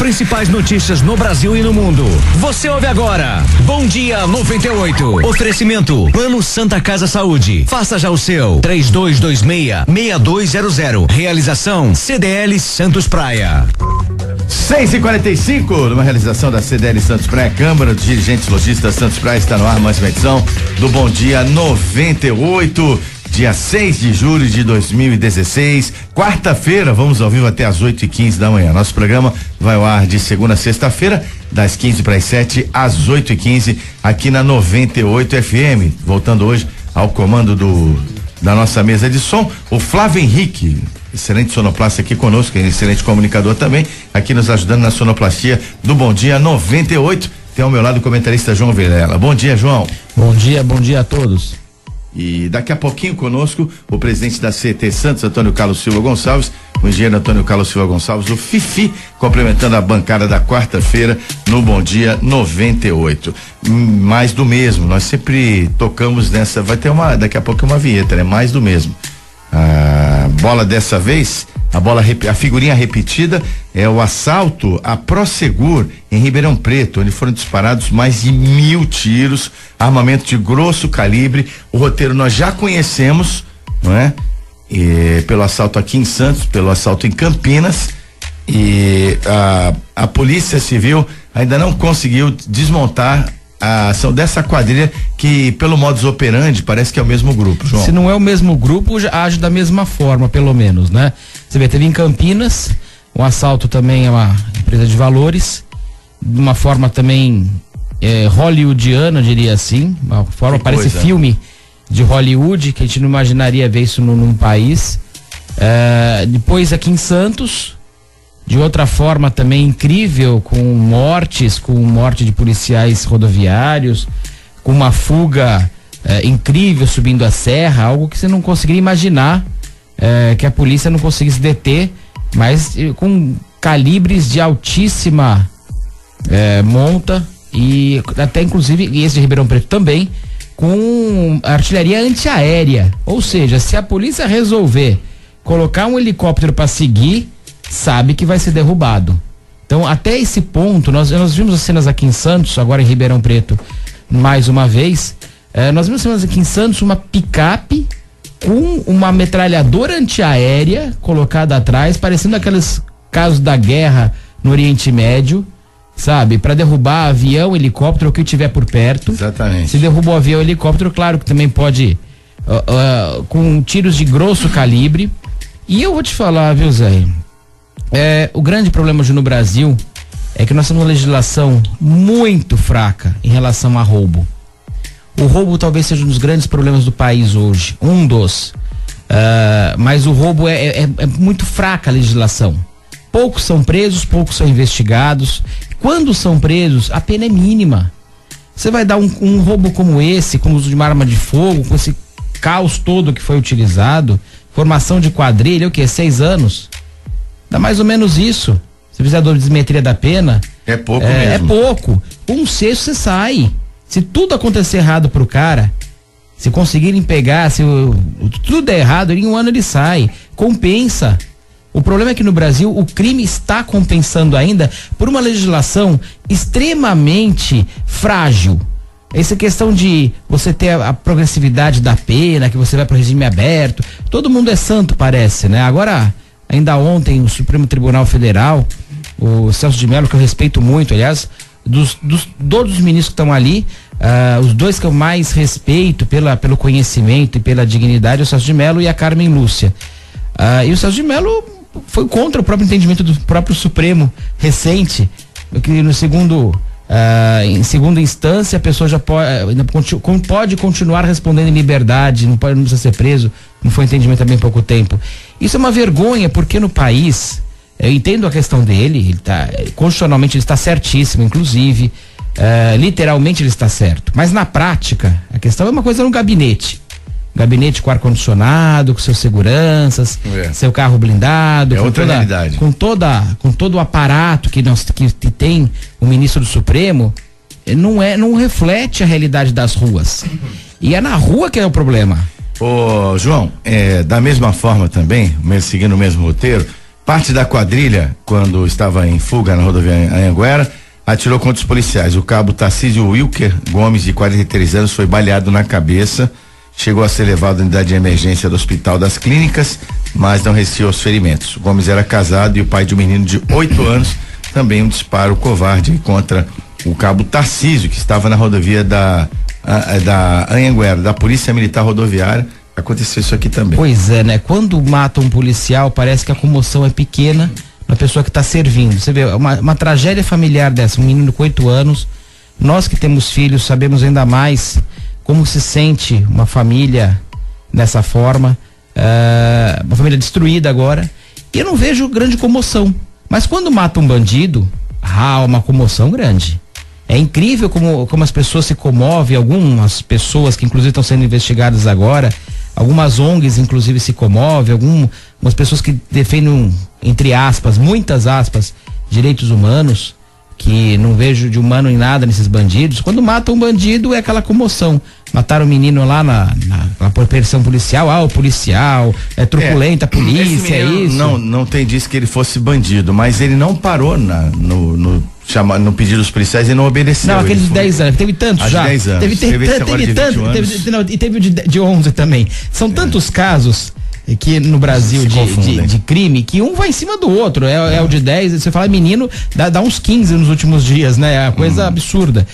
principais notícias no Brasil e no mundo. Você ouve agora Bom Dia 98. Oferecimento Plano Santa Casa Saúde. Faça já o seu. 3226-6200. Realização CDL Santos Praia. 6h45, numa realização da CDL Santos Praia, Câmara dos Dirigentes Lojistas Santos Praia, está no ar mais uma edição do Bom Dia 98, dia 6 de julho de 2016, quarta-feira, vamos ao vivo até às 8h15 da manhã. Nosso programa vai ao ar de segunda a sexta-feira, das 15 para as 7 às 8h15, aqui na 98 FM. Voltando hoje ao comando da nossa mesa de som, o Flávio Henrique, excelente sonoplasta aqui conosco, excelente comunicador também, aqui nos ajudando na sonoplastia do Bom Dia 98. Tem ao meu lado o comentarista João Vilela. Bom dia, João. Bom dia a todos. E daqui a pouquinho conosco o presidente da CET Santos, Antônio Carlos Silva Gonçalves, o engenheiro Antônio Carlos Silva Gonçalves, o Fifi, complementando a bancada da quarta-feira no Bom Dia 98. Mais do mesmo, nós sempre tocamos nessa, vai ter daqui a pouco uma vinheta, né? Mais do mesmo. A bola dessa vez, a figurinha repetida é o assalto à Prosegur em Ribeirão Preto, onde foram disparados mais de 1.000 tiros, armamento de grosso calibre. O roteiro nós já conhecemos, não é? Pelo assalto aqui em Santos, pelo assalto em Campinas, e a Polícia Civil ainda não conseguiu desmontar a ação dessa quadrilha, que pelo modus operandi parece que é o mesmo grupo, João. Se não é o mesmo grupo, age da mesma forma, pelo menos, né? Você vê, teve em Campinas um assalto também a uma empresa de valores, de uma forma também hollywoodiana, diria assim, uma forma, parece filme de Hollywood, que a gente não imaginaria ver isso num país. Depois aqui em Santos, de outra forma também incrível, com morte de policiais rodoviários, com uma fuga incrível subindo a serra, algo que você não conseguiria imaginar, que a polícia não conseguisse deter, mas com calibres de altíssima monta, e até inclusive esse de Ribeirão Preto também, com artilharia antiaérea. Ou seja, se a polícia resolver colocar um helicóptero para seguir, sabe que vai ser derrubado. Então, até esse ponto, nós vimos as cenas aqui em Santos, agora em Ribeirão Preto, mais uma vez, nós vimos cenas aqui em Santos, uma picape com uma metralhadora antiaérea colocada atrás, parecendo aqueles casos da guerra no Oriente Médio, sabe? Para derrubar avião, helicóptero, o que tiver por perto. Exatamente. Se derruba o avião, helicóptero, claro que também pode, com tiros de grosso calibre. E eu vou te falar, viu, Zé? O grande problema hoje no Brasil é que nós temos uma legislação muito fraca em relação a roubo. O roubo talvez seja um dos grandes problemas do país hoje, mas o roubo é muito fraca a legislação. Poucos são presos, poucos são investigados. Quando são presos, a pena é mínima. Você vai dar um roubo como esse, com o uso de uma arma de fogo, com esse caos todo que foi utilizado, formação de quadrilha, o quê? 6 anos? Dá mais ou menos isso. Se fizer a dosimetria da pena, é pouco mesmo. É pouco. 1/6 você sai. Se tudo acontecer errado pro cara, se conseguirem pegar, se tudo der errado, em 1 ano ele sai. Compensa. O problema é que no Brasil o crime está compensando ainda por uma legislação extremamente frágil. Essa questão de você ter a progressividade da pena, que você vai pro regime aberto, todo mundo é santo, parece, né? Agora, ainda ontem, o Supremo Tribunal Federal, o Celso de Mello, que eu respeito muito, aliás, todos os ministros que estão ali, os dois que eu mais respeito pelo conhecimento e pela dignidade, o Celso de Mello e a Carmen Lúcia. E o Celso de Mello foi contra o próprio entendimento do próprio Supremo recente, que no em segunda instância a pessoa já pode continuar respondendo em liberdade, não precisa ser preso, não foi entendimento há bem pouco tempo. Isso é uma vergonha, porque no país, eu entendo a questão dele, constitucionalmente ele está certíssimo, inclusive, literalmente ele está certo, mas na prática a questão é uma coisa no gabinete com ar-condicionado, com seus seguranças, seu carro blindado, realidade. com todo o aparato que tem o ministro do Supremo, não reflete a realidade das ruas. E é na rua que é o problema. Ô, João, da mesma forma também, seguindo o mesmo roteiro, Parte da quadrilha, quando estava em fuga na rodovia Anhanguera, atirou contra os policiais. O cabo Tarcísio Wilker Gomes, de 43 anos, foi baleado na cabeça. Chegou a ser levado à unidade de emergência do Hospital das Clínicas, mas não resistiu aos ferimentos. O Gomes era casado e o pai de um menino de 8 anos. Também um disparo covarde contra o cabo Tarcísio, que estava na rodovia da Anhanguera, da Polícia Militar Rodoviária. Aconteceu isso aqui também. Pois é, né? Quando mata um policial, parece que a comoção é pequena na pessoa que está servindo. Você vê, uma tragédia familiar dessa, um menino com 8 anos. Nós que temos filhos sabemos ainda mais como se sente uma família dessa forma, uma família destruída agora. E eu não vejo grande comoção. Mas quando mata um bandido, uma comoção grande. É incrível como as pessoas se comovem, algumas pessoas que inclusive estão sendo investigadas agora, algumas ONGs inclusive se comovem, algumas pessoas que defendem, entre aspas, muitas aspas, direitos humanos, que não vejo de humano em nada nesses bandidos. Quando matam um bandido é aquela comoção. Mataram o menino lá na perseguição policial, o policial é truculento, a polícia, é isso. Não tem disso que ele fosse bandido, mas ele não parou no pedido dos policiais e não obedeceu. Não, aquele de 10 anos, teve tantos já. 10 anos. Teve tanto, e teve o de 11 também. São tantos casos que no Brasil de crime, que um vai em cima do outro, é o de 10, você fala menino, dá uns 15 nos últimos dias, né? É uma coisa absurda.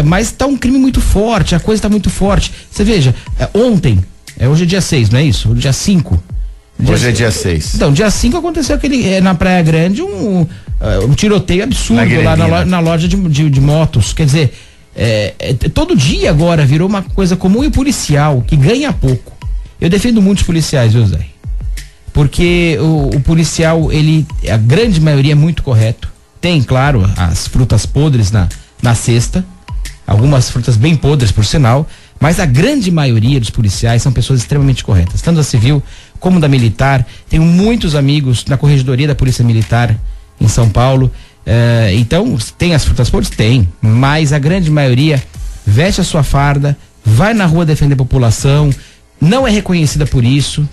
Mas tá um crime muito forte, a coisa tá muito forte. Você veja, ontem, hoje é dia 6, não é isso? Dia 5. Hoje é dia 6. Então, dia 5 aconteceu aquele, na Praia Grande, um tiroteio absurdo lá na loja de motos. Quer dizer, todo dia agora virou uma coisa comum, e o policial, que ganha pouco. Eu defendo muitos policiais, viu, Zé? Porque o policial, a grande maioria é muito correto. Tem, claro, as frutas podres na cesta, algumas frutas bem podres, por sinal, mas a grande maioria dos policiais são pessoas extremamente corretas, tanto da civil como da militar. Tenho muitos amigos na corregedoria da Polícia Militar em São Paulo. Então, tem as frutas podres? Tem, mas a grande maioria veste a sua farda, vai na rua defender a população, não é reconhecida por isso,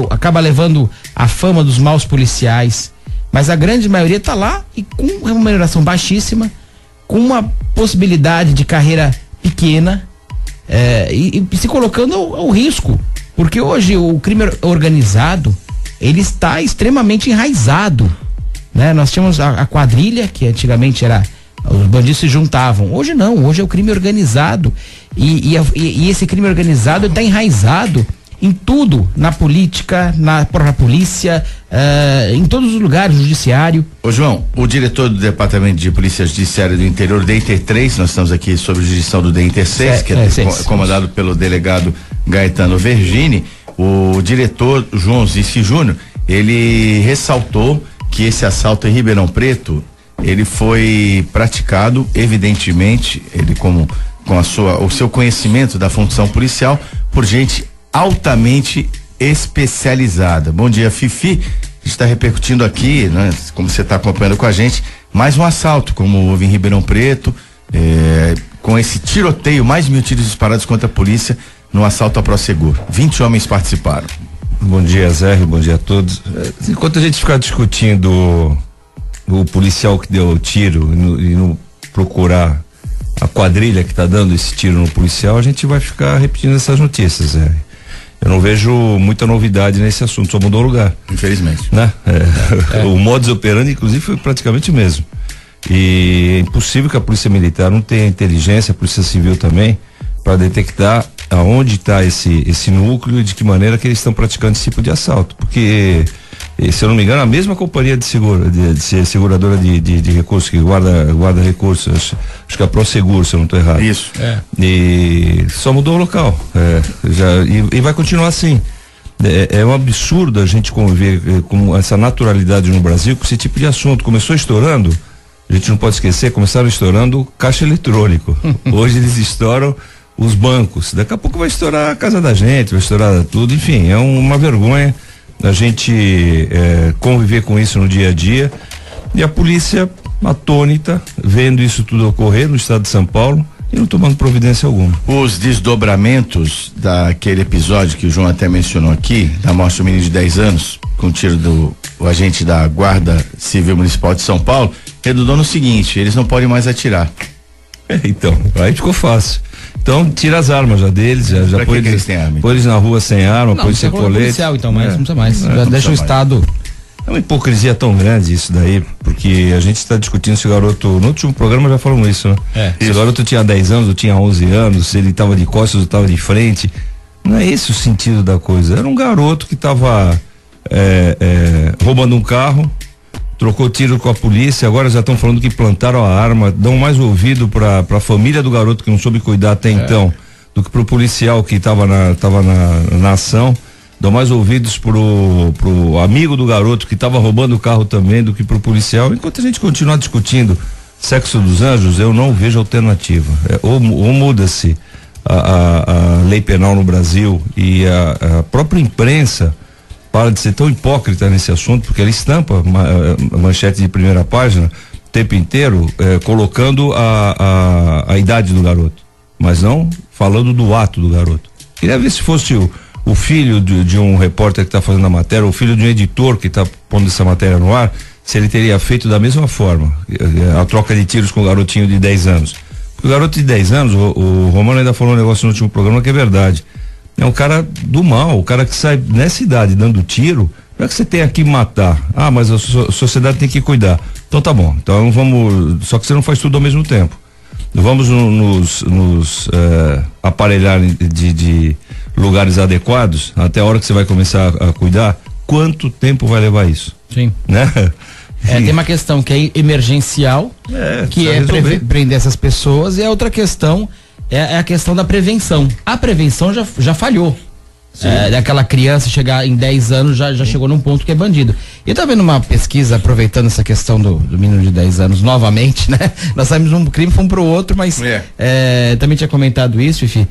acaba levando a fama dos maus policiais, mas a grande maioria está lá e com remuneração baixíssima, com uma possibilidade de carreira pequena, e se colocando ao risco, porque hoje o crime organizado, ele está extremamente enraizado, né? Nós tínhamos a quadrilha, que antigamente os bandidos se juntavam, hoje não, hoje é o crime organizado, e esse crime organizado está enraizado em tudo, na política, na própria polícia, em todos os lugares, no judiciário. Ô João, o diretor do Departamento de Polícia Judiciária do Interior, DEINTER 3, nós estamos aqui sob jurisdição do DEINTER 6, que é comandado pelo delegado Gaetano Vergini. O diretor João Zici Júnior, ele ressaltou que esse assalto em Ribeirão Preto, ele foi praticado, evidentemente, ele com o seu conhecimento da função policial, por gente altamente especializada. Bom dia, Fifi. Está repercutindo aqui, né? Como você está acompanhando com a gente, mais um assalto, como houve em Ribeirão Preto, com esse tiroteio, mais 1.000 tiros disparados contra a polícia no assalto à Prosegur. 20 homens participaram. Bom dia, Zé, bom dia a todos. Enquanto a gente ficar discutindo o policial que deu o tiro e não procurar a quadrilha que está dando esse tiro no policial, a gente vai ficar repetindo essas notícias, Zé. Eu não vejo muita novidade nesse assunto, só mudou o lugar. Infelizmente. Né? O modus operandi, inclusive, foi praticamente o mesmo. E é impossível que a Polícia Militar não tenha inteligência, a Polícia Civil também, para detectar aonde está esse núcleo e de que maneira que eles estão praticando esse tipo de assalto. Porque, se eu não me engano, a mesma companhia de seguradora de recursos, que guarda recursos, acho que é a Prosegur, se eu não estou errado. Isso. E só mudou o local. E vai continuar assim. É um absurdo a gente conviver com essa naturalidade no Brasil, com esse tipo de assunto. Começou estourando, a gente não pode esquecer, começaram estourando o caixa eletrônico. Hoje eles estouram os bancos. Daqui a pouco vai estourar a casa da gente, vai estourar tudo. Enfim, é uma vergonha a gente conviver com isso no dia a dia. E a polícia atônita, vendo isso tudo ocorrer no estado de São Paulo e não tomando providência alguma. Os desdobramentos daquele episódio que o João até mencionou aqui, da morte do menino de 10 anos, com tiro o agente da Guarda Civil Municipal de São Paulo, redundou no seguinte: eles não podem mais atirar. Então, aí ficou fácil. Então, tira as armas já deles, já põe eles têm arma? Põe eles na rua sem arma, põe sem colete. Policial, então, mas não precisa mais. Já deixa o Estado. É uma hipocrisia tão grande isso daí, porque a gente está discutindo se o garoto, no último programa já falamos isso, né? Se o garoto tinha 10 anos ou tinha 11 anos, se ele estava de costas ou estava de frente. Não é esse o sentido da coisa. Era um garoto que estava roubando um carro, trocou tiro com a polícia, agora já estão falando que plantaram a arma, dão mais ouvido para a família do garoto que não soube cuidar até então, do que pro policial que estava na ação. Dão mais ouvidos pro amigo do garoto que estava roubando o carro também do que pro policial. Enquanto a gente continuar discutindo sexo dos anjos, eu não vejo alternativa. Ou muda-se a lei penal no Brasil e a própria imprensa para de ser tão hipócrita nesse assunto, porque ela estampa manchete de primeira página o tempo inteiro, colocando a idade do garoto, mas não falando do ato do garoto. Queria ver se fosse o filho de um repórter que está fazendo a matéria, o filho de um editor que está pondo essa matéria no ar, se ele teria feito da mesma forma a troca de tiros com o garotinho de 10 anos. Porque o garoto de 10 anos, o Romano ainda falou um negócio no último programa que é verdade. É um cara do mal, o cara que sai nessa idade dando tiro, não é que você tenha que matar. Ah, mas a sociedade tem que cuidar. Então tá bom, então vamos, só que você não faz tudo ao mesmo tempo. Vamos nos aparelhar de lugares adequados até a hora que você vai começar a cuidar. Quanto tempo vai levar isso? Sim. Né? Tem uma questão que é emergencial, que é prender essas pessoas, e a outra questão é a questão da prevenção. A prevenção já falhou. Daquela criança chegar em 10 anos já chegou num ponto que é bandido. E eu tava vendo uma pesquisa, aproveitando essa questão do menino de 10 anos novamente, né? Nós saímos um crime, fomos pro outro, mas também tinha comentado isso, Fifi.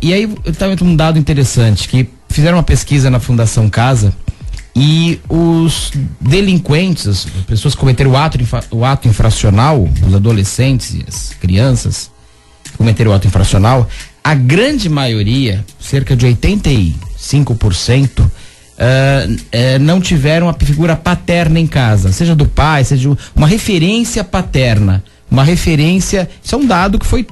E aí tava um dado interessante, que fizeram uma pesquisa na Fundação Casa e os delinquentes, as pessoas que cometeram o ato infracional, os adolescentes e as crianças que cometeram o ato infracional, a grande maioria, cerca de 85%, não tiveram a figura paterna em casa, seja do pai, seja uma referência paterna, uma referência. Isso é um dado que foi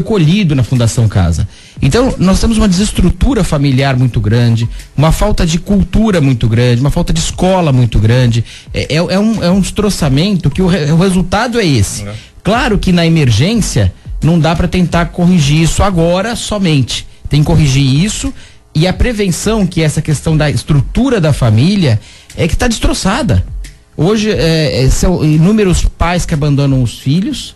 colhido na Fundação Casa. Então, nós temos uma desestrutura familiar muito grande, uma falta de cultura muito grande, uma falta de escola muito grande. É um destroçamento que o resultado é esse. Claro que na emergência não dá para tentar corrigir isso agora somente. Tem que corrigir isso, e a prevenção, que é essa questão da estrutura da família, é que está destroçada. Hoje são inúmeros pais que abandonam os filhos,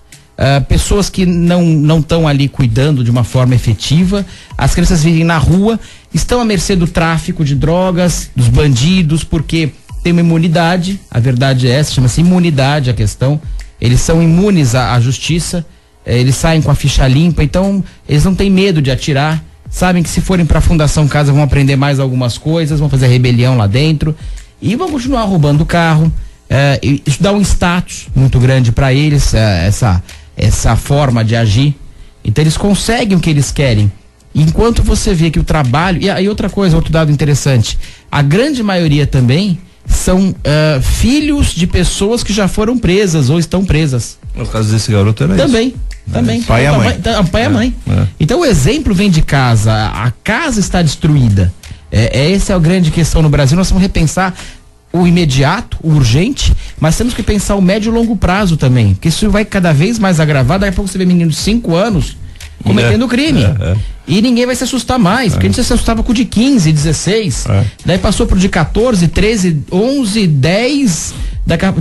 pessoas que não estão ali cuidando de uma forma efetiva, as crianças vivem na rua, estão à mercê do tráfico de drogas, dos bandidos, porque tem uma imunidade, a verdade é essa, chama-se imunidade a questão, eles são imunes à justiça, eles saem com a ficha limpa, então eles não têm medo de atirar, sabem que se forem para a Fundação Casa vão aprender mais algumas coisas, vão fazer rebelião lá dentro e vão continuar roubando o carro. Isso dá um status muito grande para eles, essa forma de agir. Então eles conseguem o que eles querem. Enquanto você vê que o trabalho. E aí outra coisa, outro dado interessante: a grande maioria também são filhos de pessoas que já foram presas ou estão presas. No caso desse garoto era também. isso. Também. Pai e a mãe. Pai e a mãe. Então o exemplo vem de casa, a casa está destruída. Essa é a grande questão no Brasil. Nós vamos repensar o imediato, o urgente, mas temos que pensar o médio e longo prazo também, porque isso vai cada vez mais agravar. Daqui a pouco você vê menino de 5 anos cometendo crime. E ninguém vai se assustar mais, porque a gente se assustava com o de 15, 16, daí passou pro de 14, 13, 11, 10,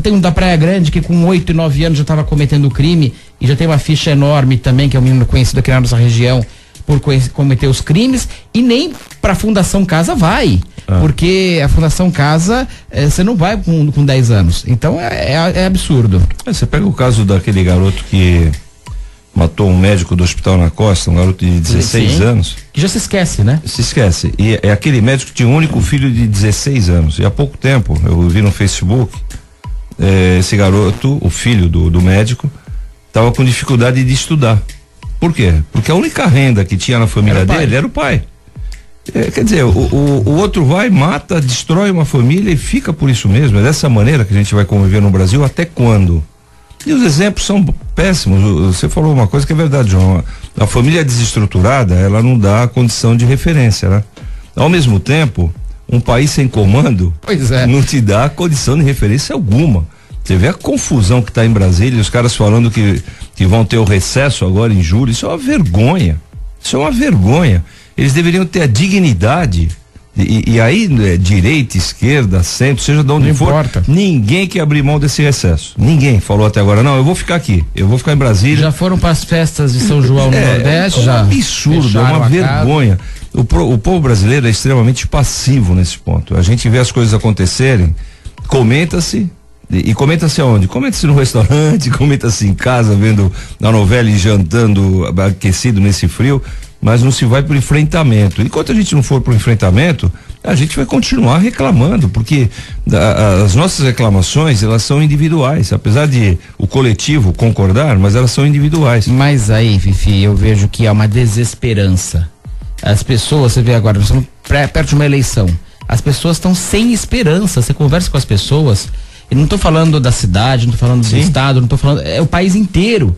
tem um da Praia Grande que com 8 e 9 anos já estava cometendo crime e já tem uma ficha enorme também, que é um menino conhecido aqui na nossa região por cometer os crimes, e nem pra Fundação Casa vai, porque a Fundação Casa você não vai com 10 anos, então é absurdo. Você pega o caso daquele garoto que matou um médico do Hospital na Costa, um garoto de 16 anos. Que já se esquece, né? Se esquece. E aquele médico que tinha um único filho de 16 anos. E há pouco tempo, eu vi no Facebook, esse garoto, o filho do médico, estava com dificuldade de estudar. Por quê? Porque a única renda que tinha na família dele era o pai. Quer dizer, o outro vai, mata, destrói uma família e fica por isso mesmo. É dessa maneira que a gente vai conviver no Brasil até quando? E os exemplos são péssimos. Você falou uma coisa que é verdade, João. A família desestruturada, ela não dá condição de referência, né? Ao mesmo tempo, um país sem comando não te dá condição de referência alguma. Você vê a confusão que está em Brasília, os caras falando que vão ter o recesso agora em julho. Isso é uma vergonha. Isso é uma vergonha. Eles deveriam ter a dignidade. E aí, direita, esquerda, centro, seja de onde for, importa. Ninguém quer abrir mão desse recesso. Ninguém falou até agora, não, eu vou ficar aqui, eu vou ficar em Brasília. Já foram para as festas de São João no Nordeste? É um absurdo, é uma vergonha. O povo brasileiro é extremamente passivo nesse ponto. A gente vê as coisas acontecerem, comenta-se. E comenta-se aonde? Comenta-se no restaurante, comenta-se em casa, vendo a novela e jantando aquecido nesse frio, mas não se vai pro enfrentamento. Enquanto a gente não for pro enfrentamento, a gente vai continuar reclamando, porque as nossas reclamações, elas são individuais, apesar de o coletivo concordar, mas elas são individuais. Mas aí, Fifi, eu vejo que há uma desesperança. As pessoas, você vê agora, nós estamos perto de uma eleição, as pessoas estão sem esperança. Você conversa com as pessoas, e não estou falando da cidade, não estou falando do estado, não estou falando, é o país inteiro.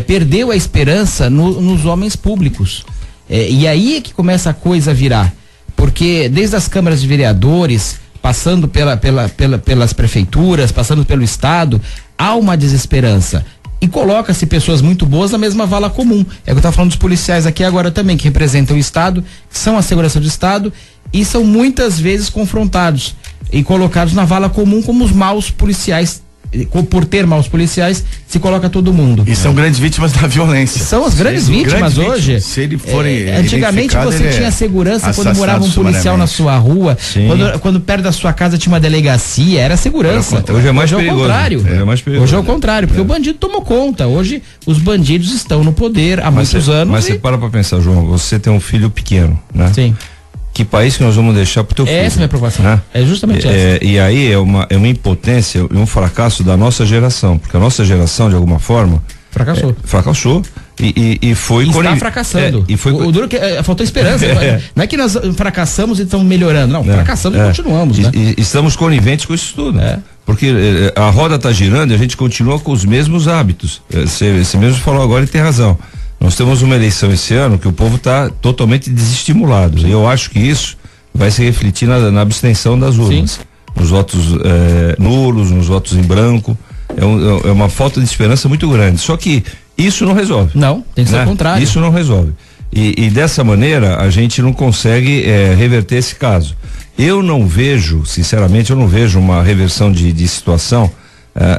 Perdeu a esperança nos homens públicos. E aí é que começa a coisa a virar. Porque desde as câmaras de vereadores, passando pelas prefeituras, passando pelo estado, há uma desesperança. E coloca-se pessoas muito boas na mesma vala comum. É o que eu estava falando dos policiais aqui agora também, que representam o estado, que são a segurança do estado, e são muitas vezes confrontados e colocados na vala comum como os maus policiais. Por ter maus policiais, se coloca todo mundo. E são grandes vítimas da violência. São as grandes vítimas hoje. Se ele forem antigamente você tinha segurança quando morava um policial na sua rua, quando perto da sua casa tinha uma delegacia, era segurança. Hoje é mais perigoso. Hoje é o contrário, porque o bandido tomou conta. Hoje os bandidos estão no poder há muitos anos. Mas você para pra pensar, João, você tem um filho pequeno, né? Sim. Que país que nós vamos deixar pro teu filho? Essa é a minha preocupação, né? É justamente essa. E aí é uma impotência e um fracasso da nossa geração, porque a nossa geração, de alguma forma, fracassou e foi... Está fracassando. O duro que faltou esperança. Não é que nós fracassamos e estamos melhando, não, fracassamos e continuamos, né? E estamos coniventes com isso tudo. Porque a roda está girando e a gente continua com os mesmos hábitos. Você mesmo falou agora e tem razão. Nós temos uma eleição esse ano que o povo está totalmente desestimulado. E eu acho que isso vai se refletir na abstenção das urnas. Sim. Nos votos nulos, nos votos em branco. É uma falta de esperança muito grande. Só que isso não resolve. Não, tem que ser o contrário. Isso não resolve. E dessa maneira a gente não consegue reverter esse caso. Eu não vejo, sinceramente, uma reversão de situação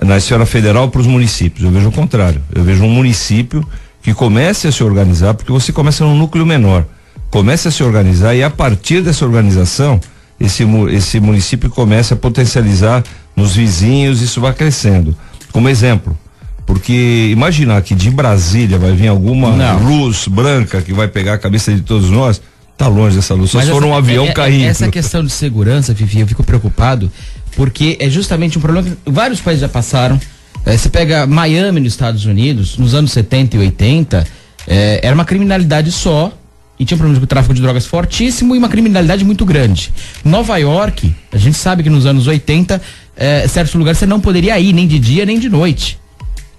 na esfera federal para os municípios. Eu vejo o contrário. Eu vejo um município que comece a se organizar, porque você começa num núcleo menor, comece a se organizar e a partir dessa organização, esse município começa a potencializar nos vizinhos, isso vai crescendo. Como exemplo, porque imaginar que de Brasília vai vir alguma luz branca que vai pegar a cabeça de todos nós, tá longe dessa luz, só se for um avião caindo. Essa questão de segurança, Fifi, eu fico preocupado, porque é justamente um problema que vários países já passaram. Você pega Miami nos Estados Unidos, nos anos 70 e 80, era uma criminalidade só, e tinha um problema com o tráfico de drogas fortíssimo e uma criminalidade muito grande. Nova York, a gente sabe que nos anos 80, certos lugares você não poderia ir, nem de dia, nem de noite.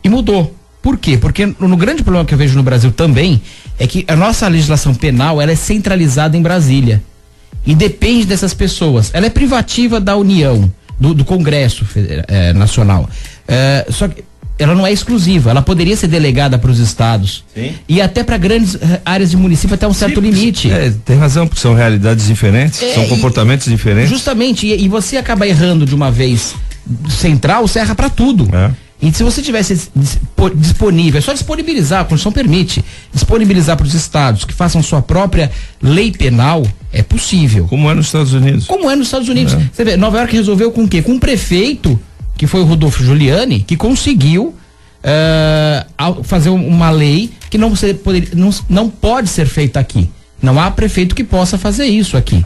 E mudou. Por quê? Porque no grande problema que eu vejo no Brasil também, é que a nossa legislação penal, ela é centralizada em Brasília. E depende dessas pessoas. Ela é privativa da União, do Congresso Nacional. Só que ela não é exclusiva, ela poderia ser delegada para os estados. Sim. E até para grandes áreas de município até um certo limite. Tem razão, porque são realidades diferentes, são comportamentos diferentes. Justamente, e você acaba errando de uma vez central, você erra para tudo. E se você tivesse disponível, é só disponibilizar, a Constituição permite, disponibilizar para os estados que façam sua própria lei penal, é possível. Como é nos Estados Unidos. Você vê, Nova York resolveu com o quê? Com um prefeito, que foi o Rodolfo Giuliani, que conseguiu fazer uma lei que não pode ser feita aqui. Não há prefeito que possa fazer isso aqui,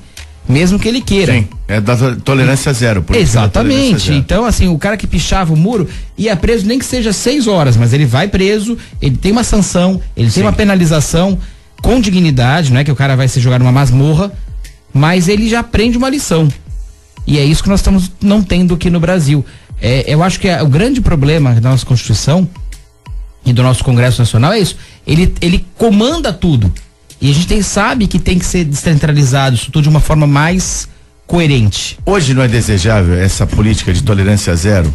mesmo que ele queira. Sim, é da tolerância zero. Exatamente. Tolerância zero. Então, assim, o cara que pichava o muro ia preso nem que seja 6 horas, mas ele vai preso, ele tem uma sanção, ele tem uma penalização com dignidade, não é que o cara vai ser jogado numa masmorra, mas ele já aprende uma lição. E é isso que nós estamos não tendo aqui no Brasil. Eu acho que o grande problema da nossa Constituição e do nosso Congresso Nacional é isso. Ele comanda tudo. E a gente sabe que tem que ser descentralizado isso tudo de uma forma mais coerente. Hoje não é desejável essa política de tolerância zero?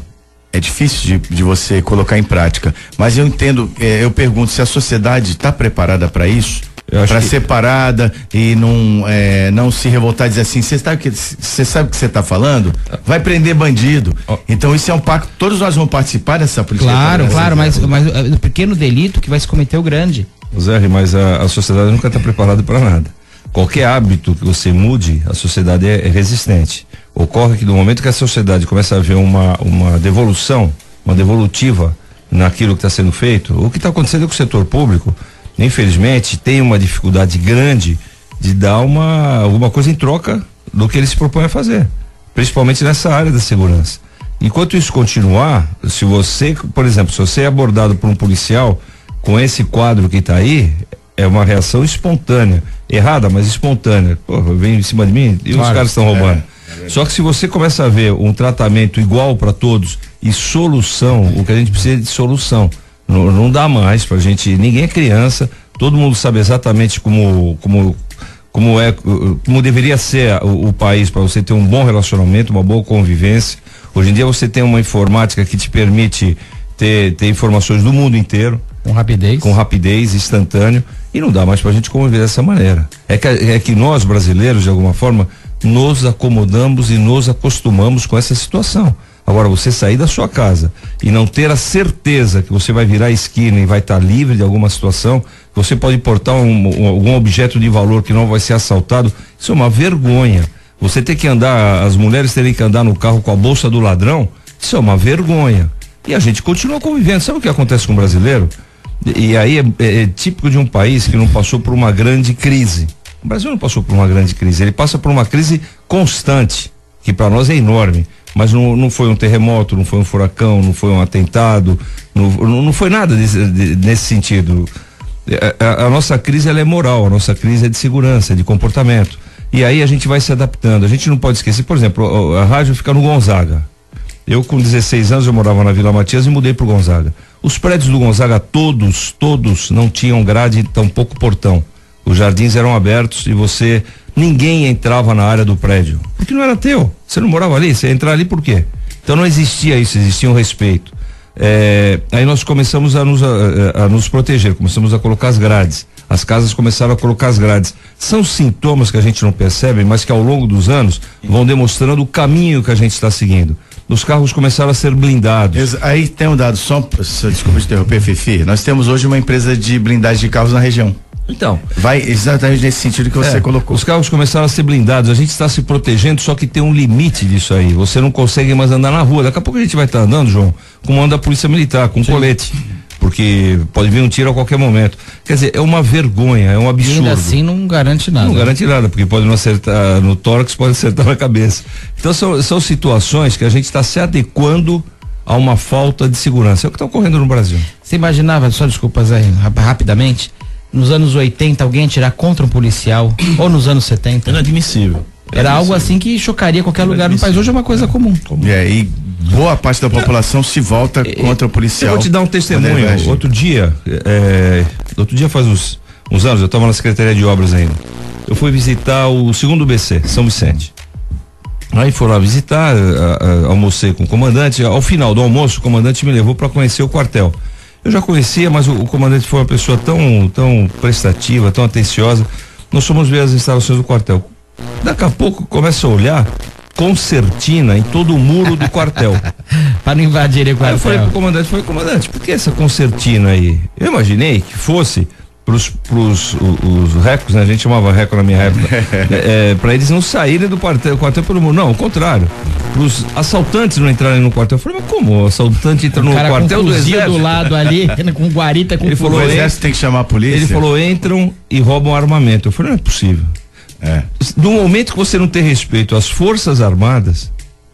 É difícil de você colocar em prática. Mas eu entendo, eu pergunto se a sociedade está preparada para isso? Para ser parada e não se revoltar e dizer assim, você sabe o que você está falando? Vai prender bandido. Então isso é um pacto, todos nós vamos participar dessa política. Claro, mas o pequeno delito que vai se cometer o grande. Zé, mas a sociedade nunca está preparada para nada. Qualquer hábito que você mude, a sociedade é resistente. Ocorre que no momento que a sociedade começa a ver uma devolução, uma devolutiva naquilo que está sendo feito, o que está acontecendo com o setor público, infelizmente, tem uma dificuldade grande de dar alguma coisa em troca do que ele se propõe a fazer, principalmente nessa área da segurança. Enquanto isso continuar, se você, por exemplo, se você é abordado por um policial com esse quadro que está aí, é uma reação espontânea, errada, mas espontânea. Pô, vem em cima de mim e os caras estão roubando. Só que se você começa a ver um tratamento igual para todos e solução, o que a gente precisa é de solução. Não dá mais pra gente, ninguém é criança, todo mundo sabe exatamente como deveria ser o país para você ter um bom relacionamento, uma boa convivência. Hoje em dia você tem uma informática que te permite ter informações do mundo inteiro. Com rapidez, instantâneo, e não dá mais pra gente conviver dessa maneira. É que nós, brasileiros, de alguma forma, nos acomodamos e nos acostumamos com essa situação. Agora, você sair da sua casa e não ter a certeza que você vai virar a esquina e vai estar livre de alguma situação, que você pode portar algum objeto de valor que não vai ser assaltado, isso é uma vergonha. Você ter que andar, as mulheres terem que andar no carro com a bolsa do ladrão, isso é uma vergonha. E a gente continua convivendo. Sabe o que acontece com o brasileiro? E aí é típico de um país que não passou por uma grande crise. O Brasil não passou por uma grande crise, ele passa por uma crise constante, que para nós é enorme, mas não foi um terremoto, não foi um furacão, não foi um atentado, não foi nada nesse sentido. A nossa crise ela é moral, a nossa crise é de segurança, de comportamento. E aí a gente vai se adaptando. A gente não pode esquecer, por exemplo, a rádio fica no Gonzaga. Eu com 16 anos eu morava na Vila Matias e mudei pro Gonzaga. Os prédios do Gonzaga todos não tinham grade, tampouco portão. Os jardins eram abertos e ninguém entrava na área do prédio, porque não era teu, você não morava ali, você ia entrar ali por quê? Então não existia isso, existia um respeito. Aí nós começamos a nos proteger, começamos a colocar as grades, as casas começaram a colocar as grades. São sintomas que a gente não percebe, mas que ao longo dos anos vão demonstrando o caminho que a gente está seguindo. Os carros começaram a ser blindados. Aí tem um dado, desculpa te interromper, Fifi, nós temos hoje uma empresa de blindagem de carros na região. Então, vai exatamente nesse sentido que você colocou. Os carros começaram a ser blindados, a gente está se protegendo, só que tem um limite disso aí. Você não consegue mais andar na rua. Daqui a pouco a gente vai estar andando, João, como anda a polícia militar, com colete. Porque pode vir um tiro a qualquer momento. Quer dizer, é uma vergonha, é um absurdo. E ainda assim não garante nada. Não garante nada, porque pode não acertar no tórax, pode acertar na cabeça. Então são situações que a gente está se adequando a uma falta de segurança. É o que está ocorrendo no Brasil. Você imaginava, só desculpa, Zé, rapidamente, nos anos 80 alguém atirar contra um policial, ou nos anos 70? Inadmissível. Era algo assim que chocaria qualquer lugar no país. Hoje é uma coisa comum. E boa parte da população se volta contra o policial. Eu vou te dar um testemunho. Outro dia faz uns anos, eu estava na Secretaria de Obras ainda. Eu fui visitar o 2º BC, São Vicente. Aí fui lá visitar, almocei com o comandante. Ao final do almoço, o comandante me levou para conhecer o quartel. Eu já conhecia, mas o comandante foi uma pessoa tão prestativa, tão atenciosa. Nós fomos ver as instalações do quartel. Daqui a pouco começa a olhar concertina em todo o muro do quartel. Para não invadir o quartel. Aí eu falei pro comandante, por que essa concertina aí? Eu imaginei que fosse pros os recos, né? A gente chamava reco na minha época, para eles não saírem do quartel pelo muro. Não, ao contrário. Pros assaltantes não entrarem no quartel. Eu falei, mas como? O assaltante entra no quartel do exército? Do lado ali, com guarita, com ele falou, o exército tem que chamar a polícia. Ele falou, entram e roubam armamento. Eu falei, não é possível. No momento que você não tem respeito às Forças Armadas,